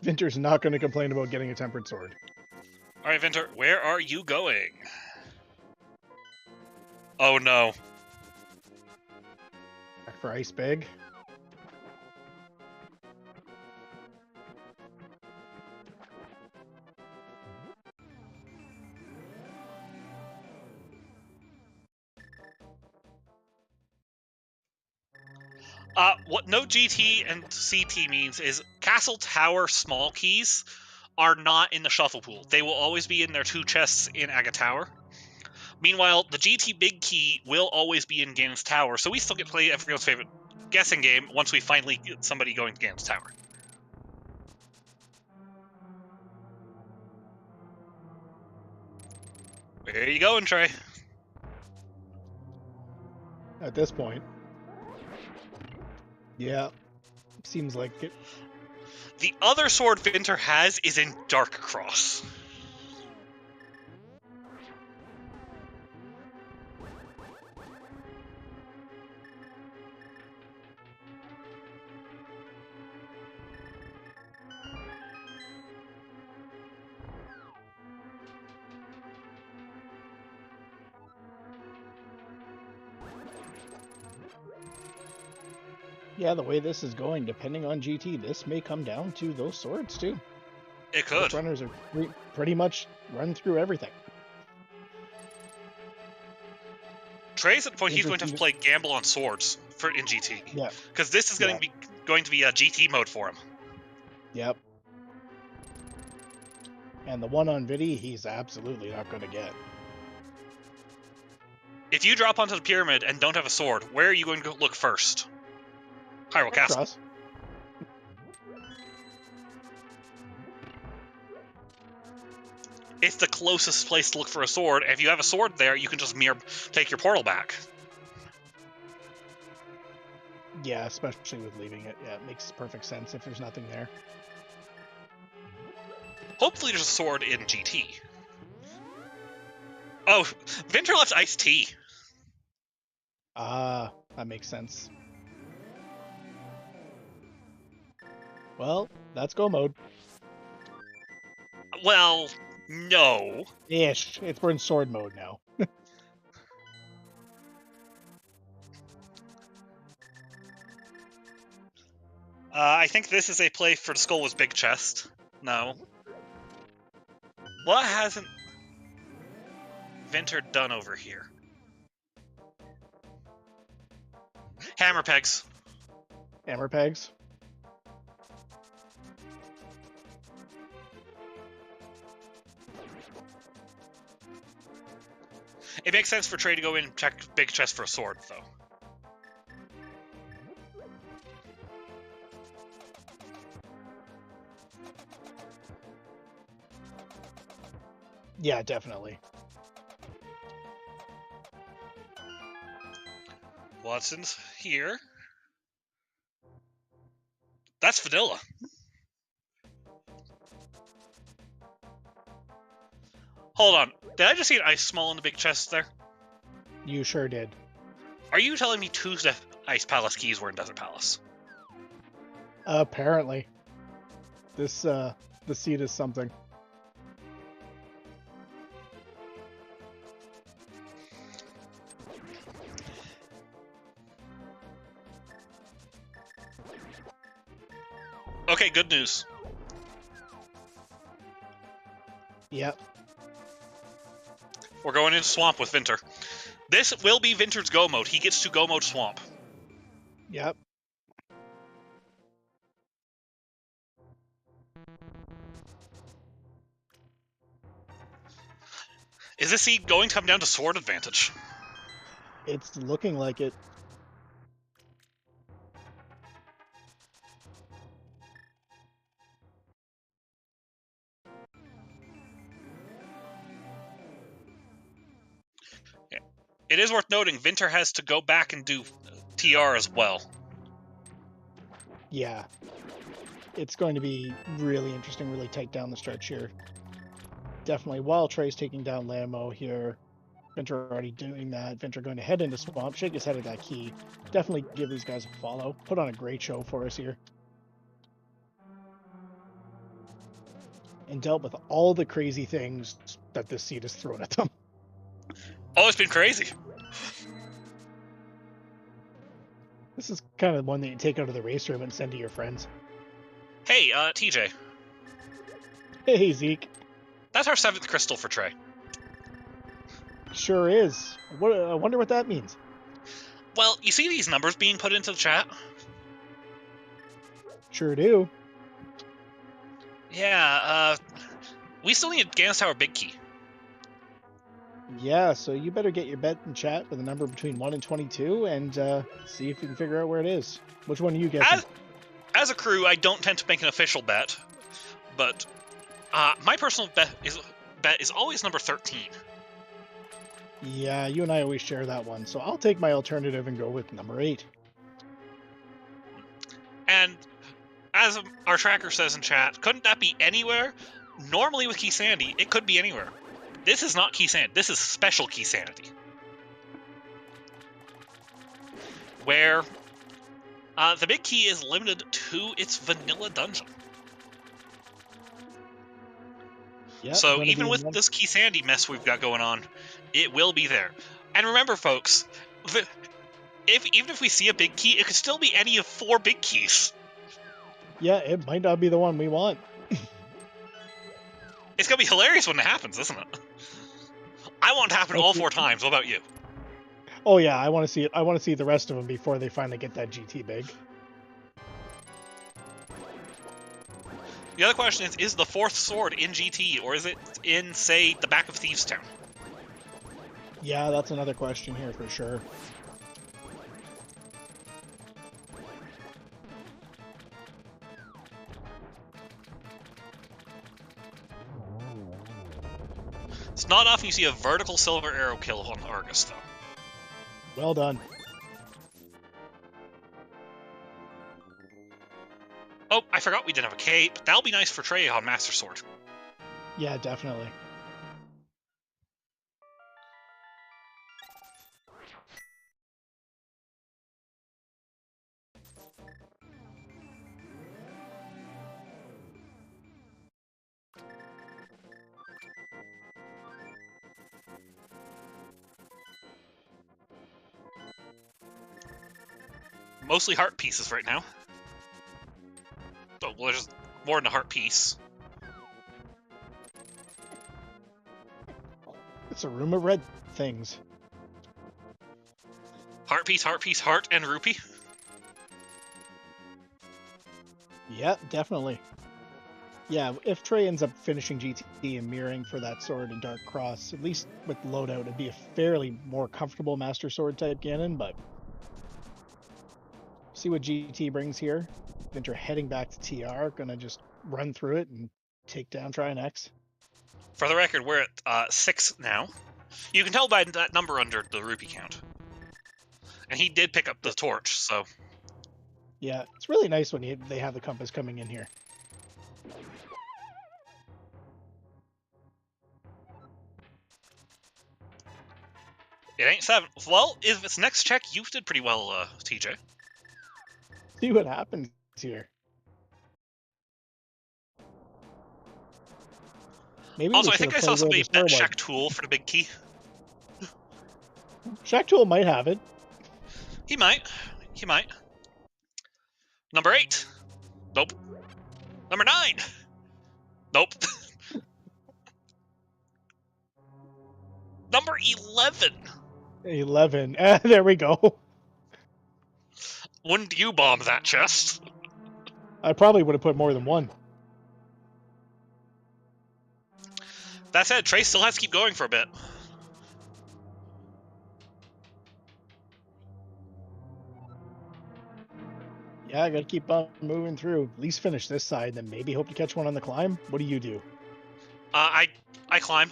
Vinter's not going to complain about getting a tempered sword. Alright, Vinter, where are you going? Oh no. Back for Ice Bag. What no GT and CT means is Castle Tower small keys are not in the shuffle pool. They will always be in their two chests in Aga Tower. Meanwhile, the GT Big Key will always be in Ganon's Tower, so we still get to play everyone's favorite guessing game once we finally get somebody going to Ganon's Tower. Where are you going, Trey? At this point. Yeah. Seems like it. The other sword Vinter has is in Dark Cross. Yeah, the way this is going, depending on GT, this may come down to those swords too. It could. Both runners are pretty much run through everything. Trey's at the point he's going to have to play Gamble on swords in GT. Yeah. Because this is going to be a GT mode for him. Yep. And the one on Vidi, he's absolutely not going to get. If you drop onto the pyramid and don't have a sword, where are you going to look first? Hyrule Castle. Cross. It's the closest place to look for a sword. If you have a sword there, you can just take your portal back. Yeah, especially with leaving it. Yeah, it makes perfect sense if there's nothing there. Hopefully there's a sword in GT. Oh, Vinter left iced tea. Ah, that makes sense. Well, that's go mode. Well, no. Ish. We're in sword mode now. I think this is a play for the skull with big chest. No. What hasn't Vinter done over here? Hammer pegs. Hammer pegs. It makes sense for Trey to go in and check big chest for a sword, though. Yeah, definitely. Watson's here. That's Vanilla. Hold on. Did I just see an ice small in the big chest there? You sure did. Are you telling me Tuesday Ice Palace keys were in Desert Palace? Apparently. This, the seed is something. Okay, good news. Yep. We're going into Swamp with Vinter. This will be Vinter's Go mode. He gets to Go mode Swamp. Yep. Is this seed going to come down to sword advantage? It's looking like it. It is worth noting, Vinter has to go back and do TR as well. Yeah. It's going to be really interesting, really tight down the stretch here. Definitely, while Trey's taking down Lamo here, Vinter already doing that. Vinter going to head into Swamp, shake his head at that key. Definitely give these guys a follow. Put on a great show for us here. And dealt with all the crazy things that this seed has thrown at them. Oh, it's been crazy. This is kind of one that you take out of the race room and send to your friends. Hey, TJ. Hey, Zeke. That's our 7th crystal for Trey. Sure is. I wonder what that means. Well, you see these numbers being put into the chat? Sure do. Yeah, we still need Ganon's Tower Big Key. Yeah, so you better get your bet in chat with a number between 1 and 22 and see if you can figure out where it is. Which one are you guessing? As a crew, I don't tend to make an official bet, but my personal bet is always number 13. Yeah, you and I always share that one, so I'll take my alternative and go with number 8. And as our tracker says in chat, couldn't that be anywhere? Normally with Key Sandy, it could be anywhere. This is not Key Sandy. This is special Key Sandy, where the big key is limited to its vanilla dungeon. Yep, so even with this Key Sandy mess we've got going on, it will be there. And remember, folks, even if we see a big key, it could still be any of 4 big keys. Yeah, it might not be the one we want. It's gonna be hilarious when it happens, isn't it? I want it to happen all 4 times. What about you? Oh yeah, I want to see it. I want to see the rest of them before they finally get that GT big. The other question is the 4th sword in GT, or is it in, say, the back of Thieves' Town? Yeah, that's another question here for sure. It's not often you see a vertical silver arrow kill on Argus, though. Well done. Oh, I forgot we didn't have a cape. That'll be nice for Trey on Master Sword. Yeah, definitely. Mostly heart pieces right now. Oh, well, there's more than a heart piece. It's a room of red things. Heart piece, heart, and rupee. Yeah, definitely. Yeah, if Trey ends up finishing GT and mirroring for that sword in Dark Cross, at least with loadout, it'd be a fairly more comfortable Master Sword type Ganon, but see what GT brings here. Vinter heading back to TR, gonna just run through it and take down Try and X. For the record, we're at 6 now. You can tell by that number under the rupee count. And he did pick up the torch, so... Yeah, it's really nice when they have the compass coming in here. It ain't 7. Well, if it's next check, you did pretty well, TJ. See what happens here. Maybe also, I think I saw somebody bet Shaq Tool for the big key. Shaq Tool might have it. He might. He might. Number 8. Nope. Number 9. Nope. Number 11. 11. There we go. Wouldn't you bomb that chest? I probably would have put more than one. That said, Trey still has to keep going for a bit. Yeah, I gotta keep on moving through. At least finish this side, then maybe hope to catch one on the climb. What do you do? I climb.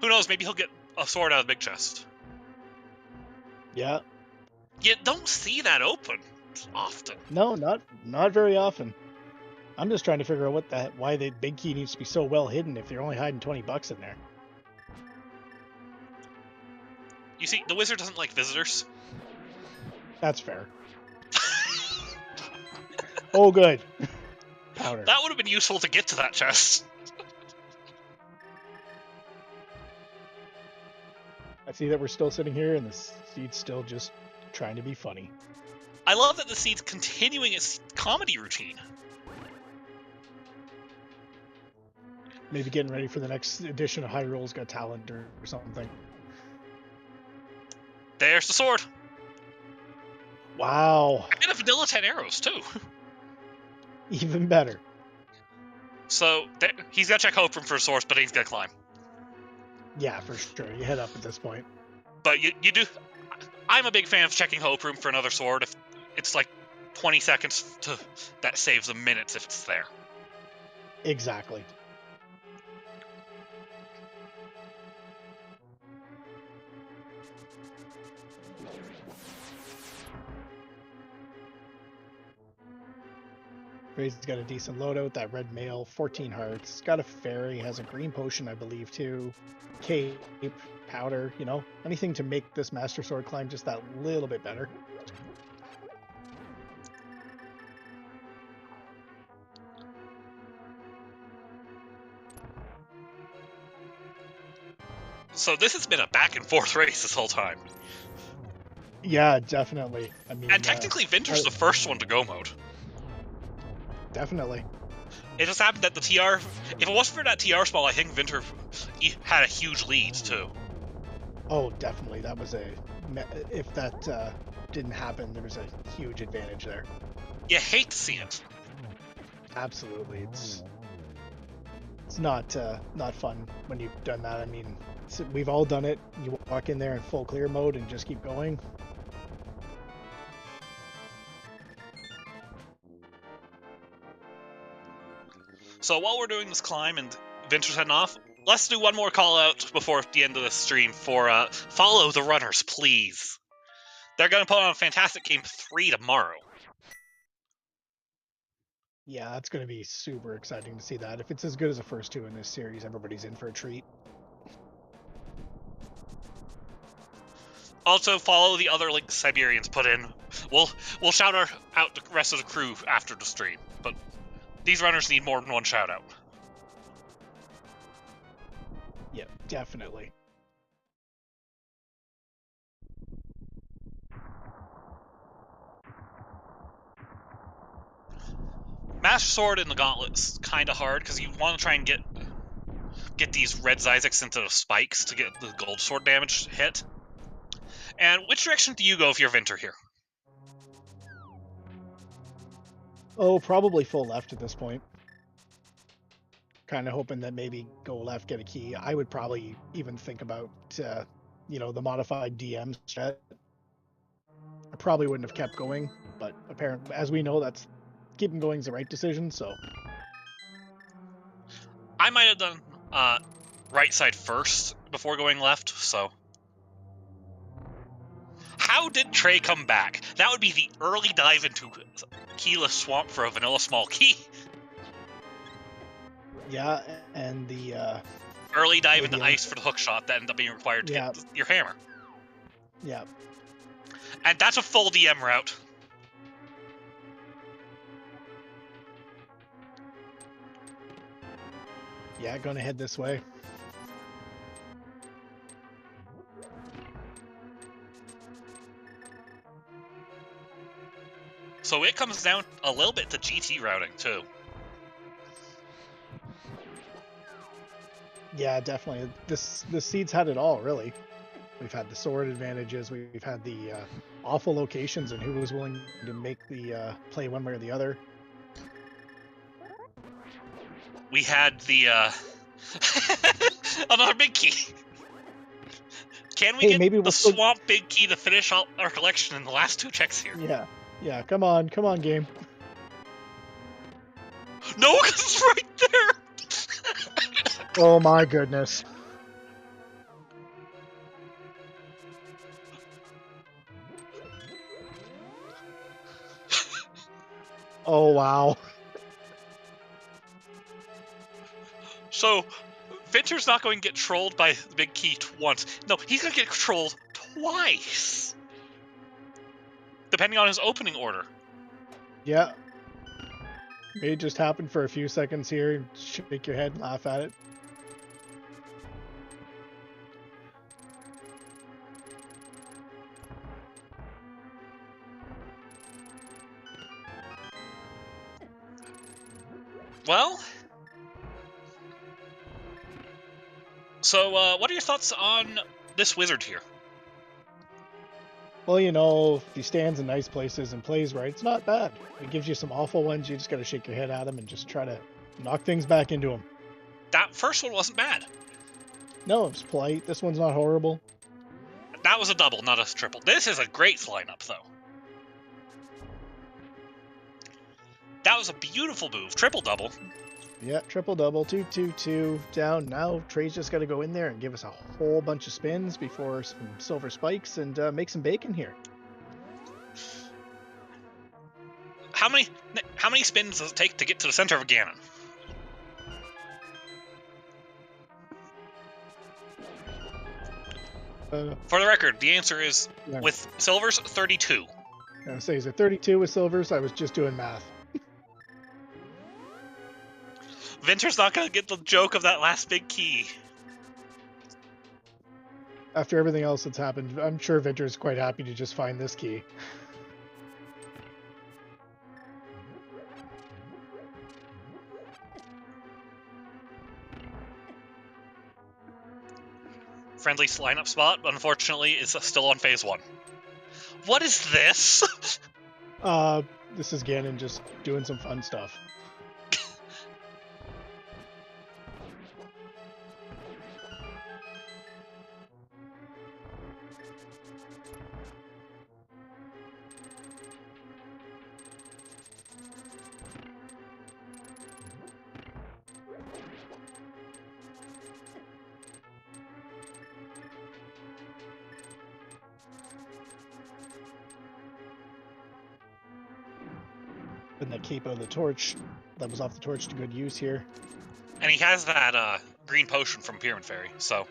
Who knows, maybe he'll get a sword out of the big chest. Yeah. You don't see that open often. No, not very often. I'm just trying to figure out why the big key needs to be so well hidden if you're only hiding $20 in there. You see, the wizard doesn't like visitors. That's fair. Oh, good. Powder. That would have been useful to get to that chest. I see that we're still sitting here and the seed's still just trying to be funny. I love that the seed's continuing its comedy routine. Maybe getting ready for the next edition of Hyrule's Got Talent or something. There's the sword. Wow. A bit of vanilla 10 arrows, too. Even better. So, he's got to check Hope for a source, but he's got to climb. Yeah, for sure. You head up at this point. But you do. I'm a big fan of checking Hope Room for another sword. If it's like 20 seconds that saves them minutes if it's there. Exactly. Trey's got a decent loadout. That red mail, 14 hearts. Got a fairy, has a green potion, I believe, too. Cape, powder, you know, anything to make this Master Sword climb just that little bit better. So this has been a back and forth race this whole time. Yeah, definitely. I mean, and technically, Vinter's the first one to go mode. Definitely. It just happened that the TR... If it wasn't for that TR spell, I think Vinter had a huge lead, too. Oh, definitely. That was a... If that didn't happen, there was a huge advantage there. You hate to see it. Absolutely. It's not fun when you've done that. I mean, we've all done it. You walk in there in full clear mode and just keep going. So while we're doing this climb and Vinter's heading off, let's do one more call out before the end of the stream for follow the runners, please. They're going to put on a fantastic game 3 tomorrow. Yeah, that's going to be super exciting to see that. If it's as good as the first two in this series, everybody's in for a treat. Also, follow the other links Siberians put in. We'll shout out the rest of the crew after the stream, but these runners need more than one shout out. Yeah, definitely. Master Sword in the Gauntlet's kind of hard because you want to try and get these red Zyzeks into the spikes to get the gold sword damage hit. And which direction do you go if you're Vinter here? Oh, probably full left at this point. Kind of hoping that maybe go left, get a key. I would probably even think about, you know, the modified DM strat. I probably wouldn't have kept going, but apparently, as we know, that's keeping going is the right decision, so. I might have done right side first before going left, so. How did Trey come back? That would be the early dive into Keyless Swamp for a vanilla small key. Yeah, and the... early dive into ice for the hook shot that ended up being required to get your hammer. Yeah. And that's a full DM route. Yeah, gonna head this way. So it comes down a little bit to GT routing, too. Yeah, definitely. The seed's had it all, really. We've had the sword advantages. We've had the awful locations and who was willing to make the play one way or the other. We had the another big key. Can we get maybe the swamp big key to finish our collection in the last 2 checks here? Yeah. Come on, game. No, because it's right there. Oh my goodness. Oh wow. So, Vinter's not going to get trolled by the big key once. No, he's going to get trolled twice. Depending on his opening order. Yeah. May just happen for a few seconds here. Shake your head and laugh at it. Well... So, what are your thoughts on this wizard here? Well, you know, if he stands in nice places and plays right, it's not bad. It gives you some awful ones. You just got to shake your head at him and just try to knock things back into him. That first one wasn't bad. No, it's polite. This one's not horrible. That was a double, not a triple. This is a great lineup, though. That was a beautiful move. Triple double. Yeah, triple double, 2-2-2 down. Now Trey's just got to go in there and give us a whole bunch of spins before some silver spikes and make some bacon here. How many spins does it take to get to the center of Ganon? For the record, the answer is, Yeah. with silvers, 32. I was saying, is it 32 with silvers? I was just doing math. Vinter's not going to get the joke of that last big key. After everything else that's happened, I'm sure Vinter's quite happy to just find this key. Friendly lineup spot, but unfortunately, is still on phase 1. What is this? This is Ganon just doing some fun stuff. Putting that cape of the torch that was off the torch to good use here. And he has that green potion from Pyramid Fairy, so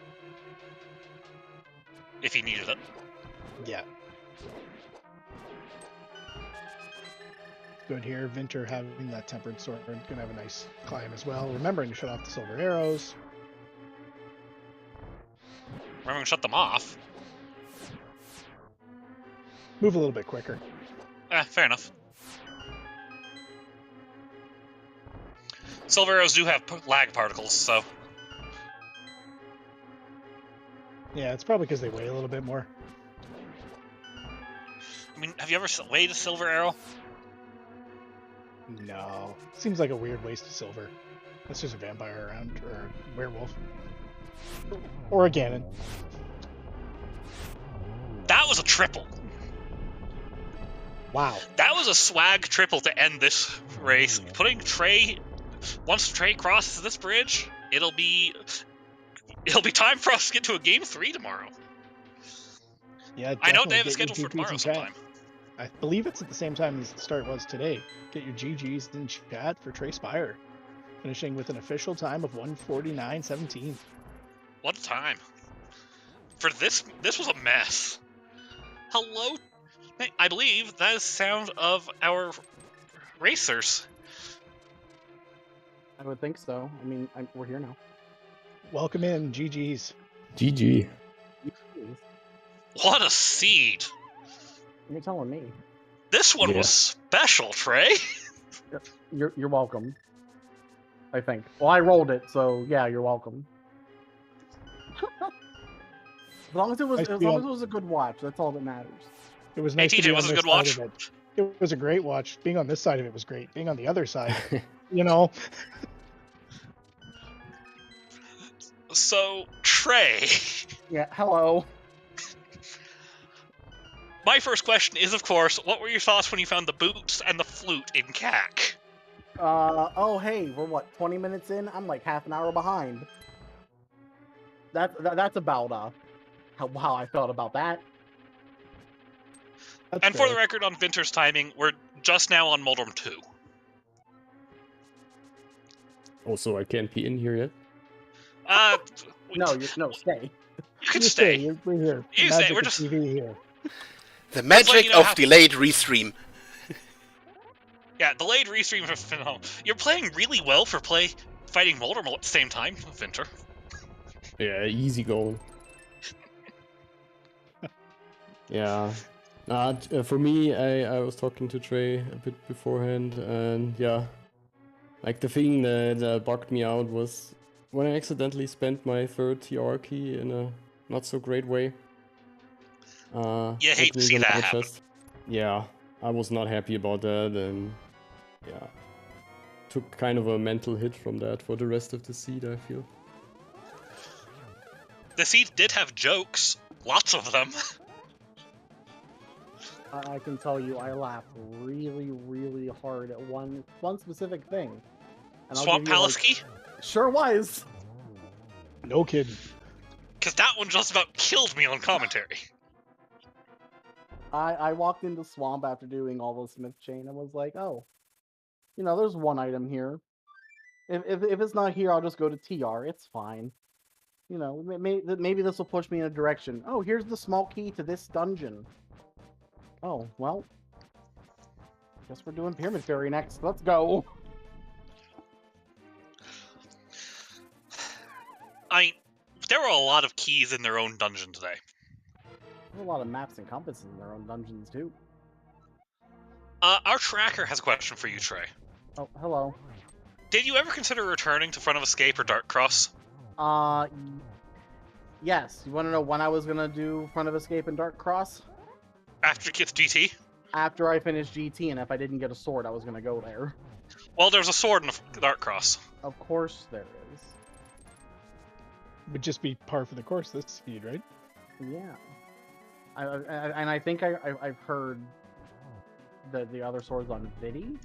if he needed it. Yeah. Good here. Vinter having that tempered sword, gonna have a nice climb as well. Remembering to shut off the silver arrows. Remember to shut them off. Move a little bit quicker. Fair enough. Silver arrows do have lag particles, so... Yeah, it's probably because they weigh a little bit more. I mean, have you ever weighed a silver arrow? No. Seems like a weird waste of silver. That's just a vampire around, or a werewolf. Or a Ganon. That was a triple. Wow. That was a swag triple to end this race. Putting Trey... Once Trey crosses this bridge, it'll be time for us to get to a game 3 tomorrow. Yeah, I know they definitely have a get schedule your for tomorrow GGs in chat. sometime. I believe it's at the same time as the start was today. Get your GGs in chat for Trey Spyre. Finishing with an official time of 1:49.17. What a time. For this was a mess. Hello? I believe that is the sound of our racers. I would think so. I mean, we're here now. Welcome in, GGs. GG. What a seed. You're telling me. This one Yeah. was special, Trey. You're welcome. I think. Well, I rolled it, so yeah, you're welcome. As long as it was a good watch, that's all that matters. It was nice Hey, to TJ, be was on it a this good watch? side of it. It was a great watch. Being on this side of it was great. Being on the other side, you know. So, Trey, Yeah. Hello. my first question is, of course, what were your thoughts when you found the boots and the flute in CAC? Oh hey, we're what, 20 minutes in? I'm like half an hour behind. That's about how I felt about that. That's And for fair. the record, on Vinter's timing, we're just now on Moldrum 2. Also, I can't be in here yet. No, stay. You can You stay. We're here. You stay, Magic we're of just- TV here. The letting magic you know of how- delayed restream. Yeah, delayed restream of phenomenal. You're playing really well for fighting Moldrum at the same time, Vinter. Yeah, easy going. Yeah. For me, I was talking to Trey a bit beforehand, and yeah, like the thing that bugged me out was when I accidentally spent my third TR key in a not so great way. You hate to opening see the that lava happen. chest. Yeah, I was not happy about that, and yeah, took kind of a mental hit from that for the rest of the seed, I feel. The seed did have jokes, lots of them. I can tell you, I laughed really, really hard at one specific thing. And Swamp give you, Palace like, Key? Sure was. No kidding. Because that one just about killed me on commentary. I walked into Swamp after doing all the Smith Chain and was like, oh, there's one item here. If it's not here, I'll just go to TR. It's fine. Maybe this will push me in a direction. Oh, here's the small key to this dungeon. Oh, well. Guess we're doing Pyramid Fairy next. Let's go. There were a lot of keys in their own dungeon today. There's a lot of maps and compasses in their own dungeons, too. Our tracker has a question for you, Trey. Oh, hello. Did you ever consider returning to Front of Escape or Dark Cross? Yes. You want to know when I was going to do Front of Escape and Dark Cross? After you get to GT? After I finished GT, and if I didn't get a sword, I was going to go there. Well, there's a sword in the Dark Cross. Of course there is. Would just be par for the course this speed, right? Yeah. I think I've heard the other swords on Vidi.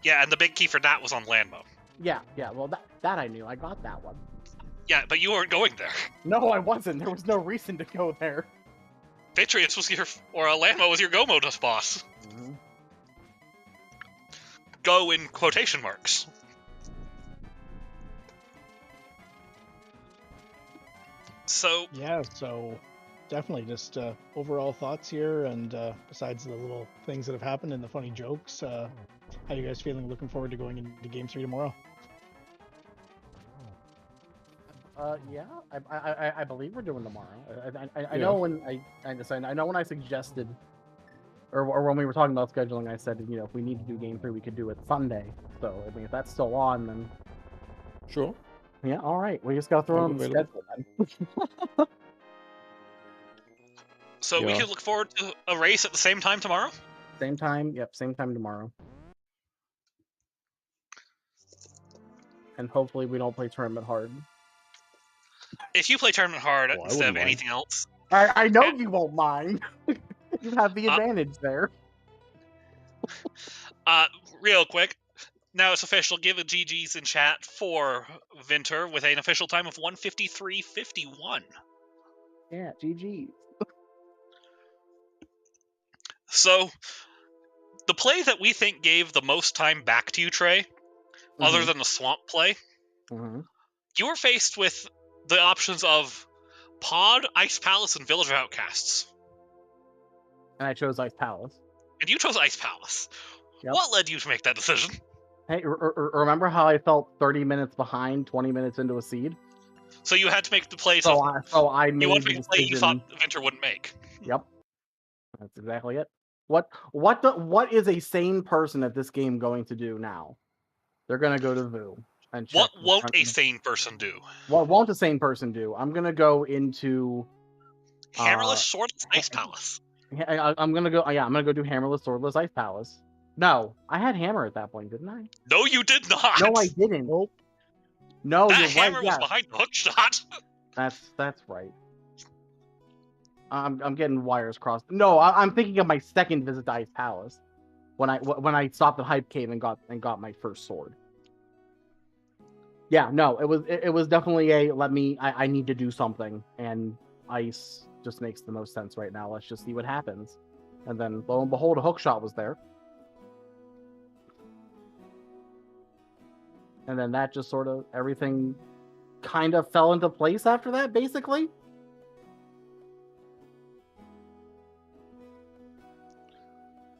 Yeah, and the big key for that was on Landmo. Yeah. Well, that I knew. I got that one. Yeah, but you weren't going there. No, I wasn't. There was no reason to go there. Patriots was Landmo was your go modus boss. Mm-hmm. Go in quotation marks. So definitely just overall thoughts here, and besides the little things that have happened and the funny jokes, how you guys feeling? Looking forward to going into Game 3 tomorrow. Yeah, I believe we're doing tomorrow. I know when I know when I suggested, or when we were talking about scheduling, I said, if we need to do Game 3, we could do it Sunday. So I mean, if that's still on, then Sure. yeah, all right. We just gotta throw on the schedule then. So we could look forward to a race at the same time tomorrow? Same time, yep, same time tomorrow. And hopefully we don't play Tournament Hard. If you play Tournament Hard I instead of wouldn't mind. anything else... I know you won't mind. You have the advantage there. Real quick, now it's official. Give a GG's in chat for Vinter with an official time of 1:53:51. Yeah, GG. So, the play that we think gave the most time back to you, Trey, other than the swamp play, you were faced with the options of Pod, Ice Palace, and Village of Outcasts. And I chose Ice Palace. And you chose Ice Palace. Yep. What led you to make that decision? Hey, remember how I felt 30 minutes behind, 20 minutes into a seed? So you had to make the play. So I made you wanted to the make the play you decision. thought Vinter wouldn't make. Yep, that's exactly it. What is a sane person at this game going to do now? They're gonna go to VU and check. What won't a sane person do? What won't a sane person do? I'm gonna go into Hammerless, Swordless, Ice Palace. I'm gonna go do Hammerless, Swordless, Ice Palace. No, I had Hammer at that point, didn't I? No, you did not. No, I didn't. Nope. No, that you're hammer right. was Yeah. behind the hook shot. That's right. I'm getting wires crossed. No, I'm thinking of my second visit to Ice Palace, when I stopped at Hype Cave and got my first sword. Yeah, no, it was definitely I need to do something, and Ice just makes the most sense right now. Let's just see what happens. And then lo and behold, a hook shot was there. And then that just sort of, everything kind of fell into place after that, basically.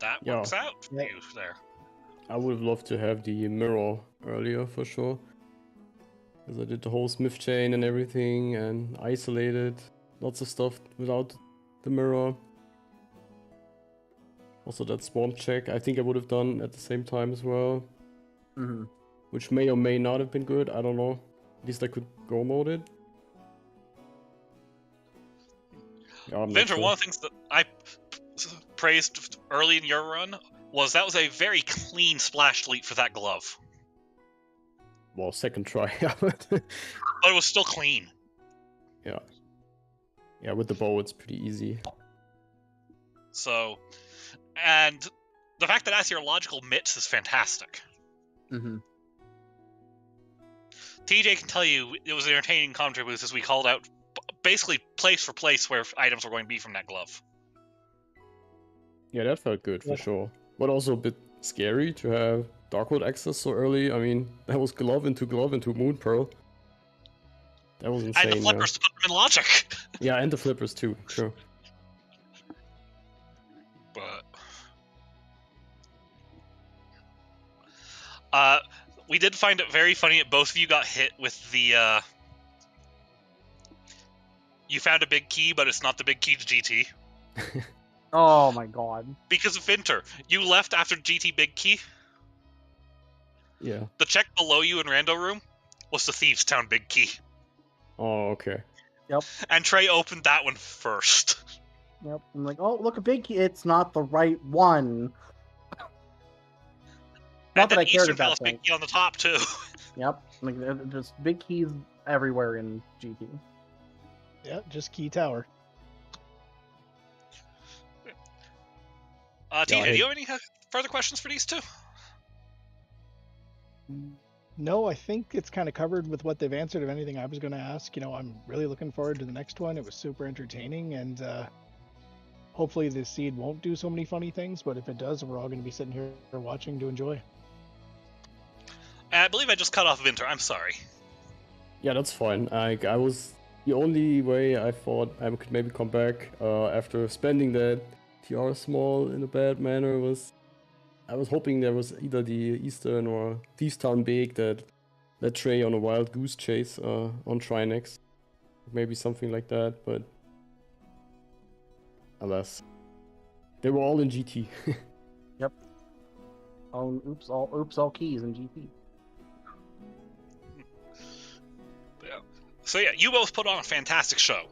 That works out for you there. I would have loved to have the mirror earlier for sure. Because I did the whole Smith chain and everything and isolated lots of stuff without the mirror. Also that swamp check I think I would have done at the same time as well. Mm-hmm. Which may or may not have been good, I don't know. At least I could go mode it. Yeah, Vinter, sure. one of the things that I praised early in your run was that was a very clean splash delete for that glove. Well, second try. But it was still clean. Yeah. Yeah, with the bow, it's pretty easy. So, and the fact that that's your logical mitts is fantastic. Mm-hmm. TJ can tell you it was an entertaining commentary booth as we called out basically place for place where items were going to be from that glove. Yeah, that felt good for sure. But also a bit scary to have Darkwood access so early. I mean, that was glove into Moon Pearl. That was insane. And the flippers to put them in logic. Yeah, and the flippers too, true. But we did find it very funny that both of you got hit with the you found a big key, but it's not the big key to GT. Oh my god. Because of Vinter. You left after GT big key. Yeah. The check below you in Rando Room was the Thieves Town big key. Oh, okay. Yep. And Trey opened that one first. Yep. I'm like, oh, look, a big key. It's not the right one. Not that I cared at that point. Big key on the top too. Yep. Like, there's big keys everywhere in GT. Yeah, just key tower. TJ, do you have any further questions for these two? No, I think it's kind of covered with what they've answered of anything I was going to ask. You know, I'm really looking forward to the next one. It was super entertaining, and hopefully this seed won't do so many funny things, but if it does, we're all going to be sitting here watching to enjoy. I believe I just cut off Vinter. I'm sorry. Yeah, that's fine. I was... The only way I thought I could maybe come back after spending that TR small in a bad manner was... I was hoping there was either the Eastern or Thieves Town big that led Trey on a wild goose chase on Trinex. Maybe something like that, but... Alas. They were all in GT. Yep. Oh, all keys in GT. So yeah, you both put on a fantastic show,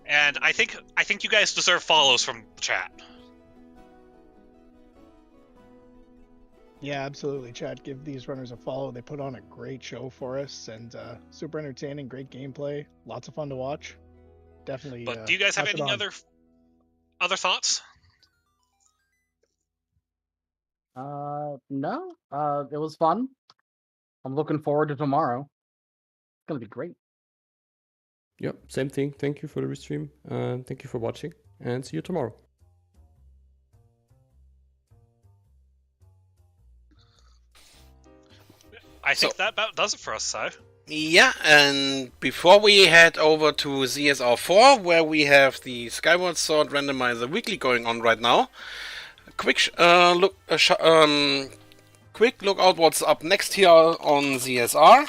and I think you guys deserve follows from the chat. Yeah, absolutely, chat. Give these runners a follow. They put on a great show for us, and super entertaining, great gameplay, lots of fun to watch. Definitely. But do you guys have any other thoughts? No. It was fun. I'm looking forward to tomorrow. It's gonna be great. Yep, same thing. Thank you for the restream, and thank you for watching, and see you tomorrow. I think that about does it for us, Si. Yeah, and before we head over to ZSR4, where we have the Skyward Sword Randomizer Weekly going on right now, quick look out what's up next here on ZSR.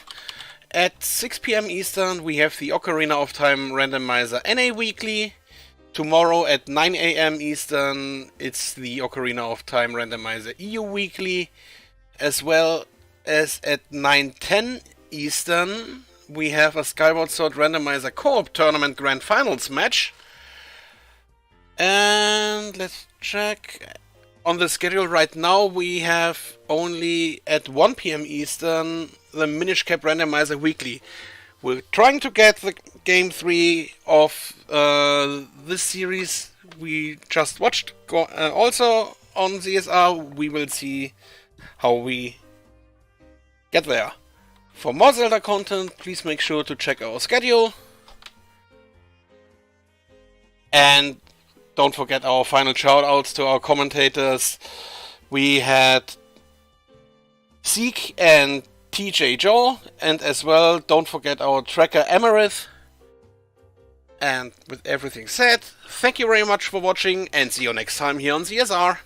At 6 PM Eastern, we have the Ocarina of Time Randomizer NA Weekly. Tomorrow at 9 AM Eastern, it's the Ocarina of Time Randomizer EU Weekly. As well as at 9:10 Eastern, we have a Skyward Sword Randomizer Co-op Tournament Grand Finals match. And let's check. On the schedule right now, we have only at 1 PM Eastern the Minish Cap Randomizer Weekly. We're trying to get the Game 3 of this series we just watched also on ZSR. We will see how we get there. For more Zelda content, please make sure to check our schedule. And don't forget our final shoutouts to our commentators. We had Zeke and TJ Joe, and as well, don't forget our tracker Emerith. And with everything said, thank you very much for watching, and see you next time here on ZSR.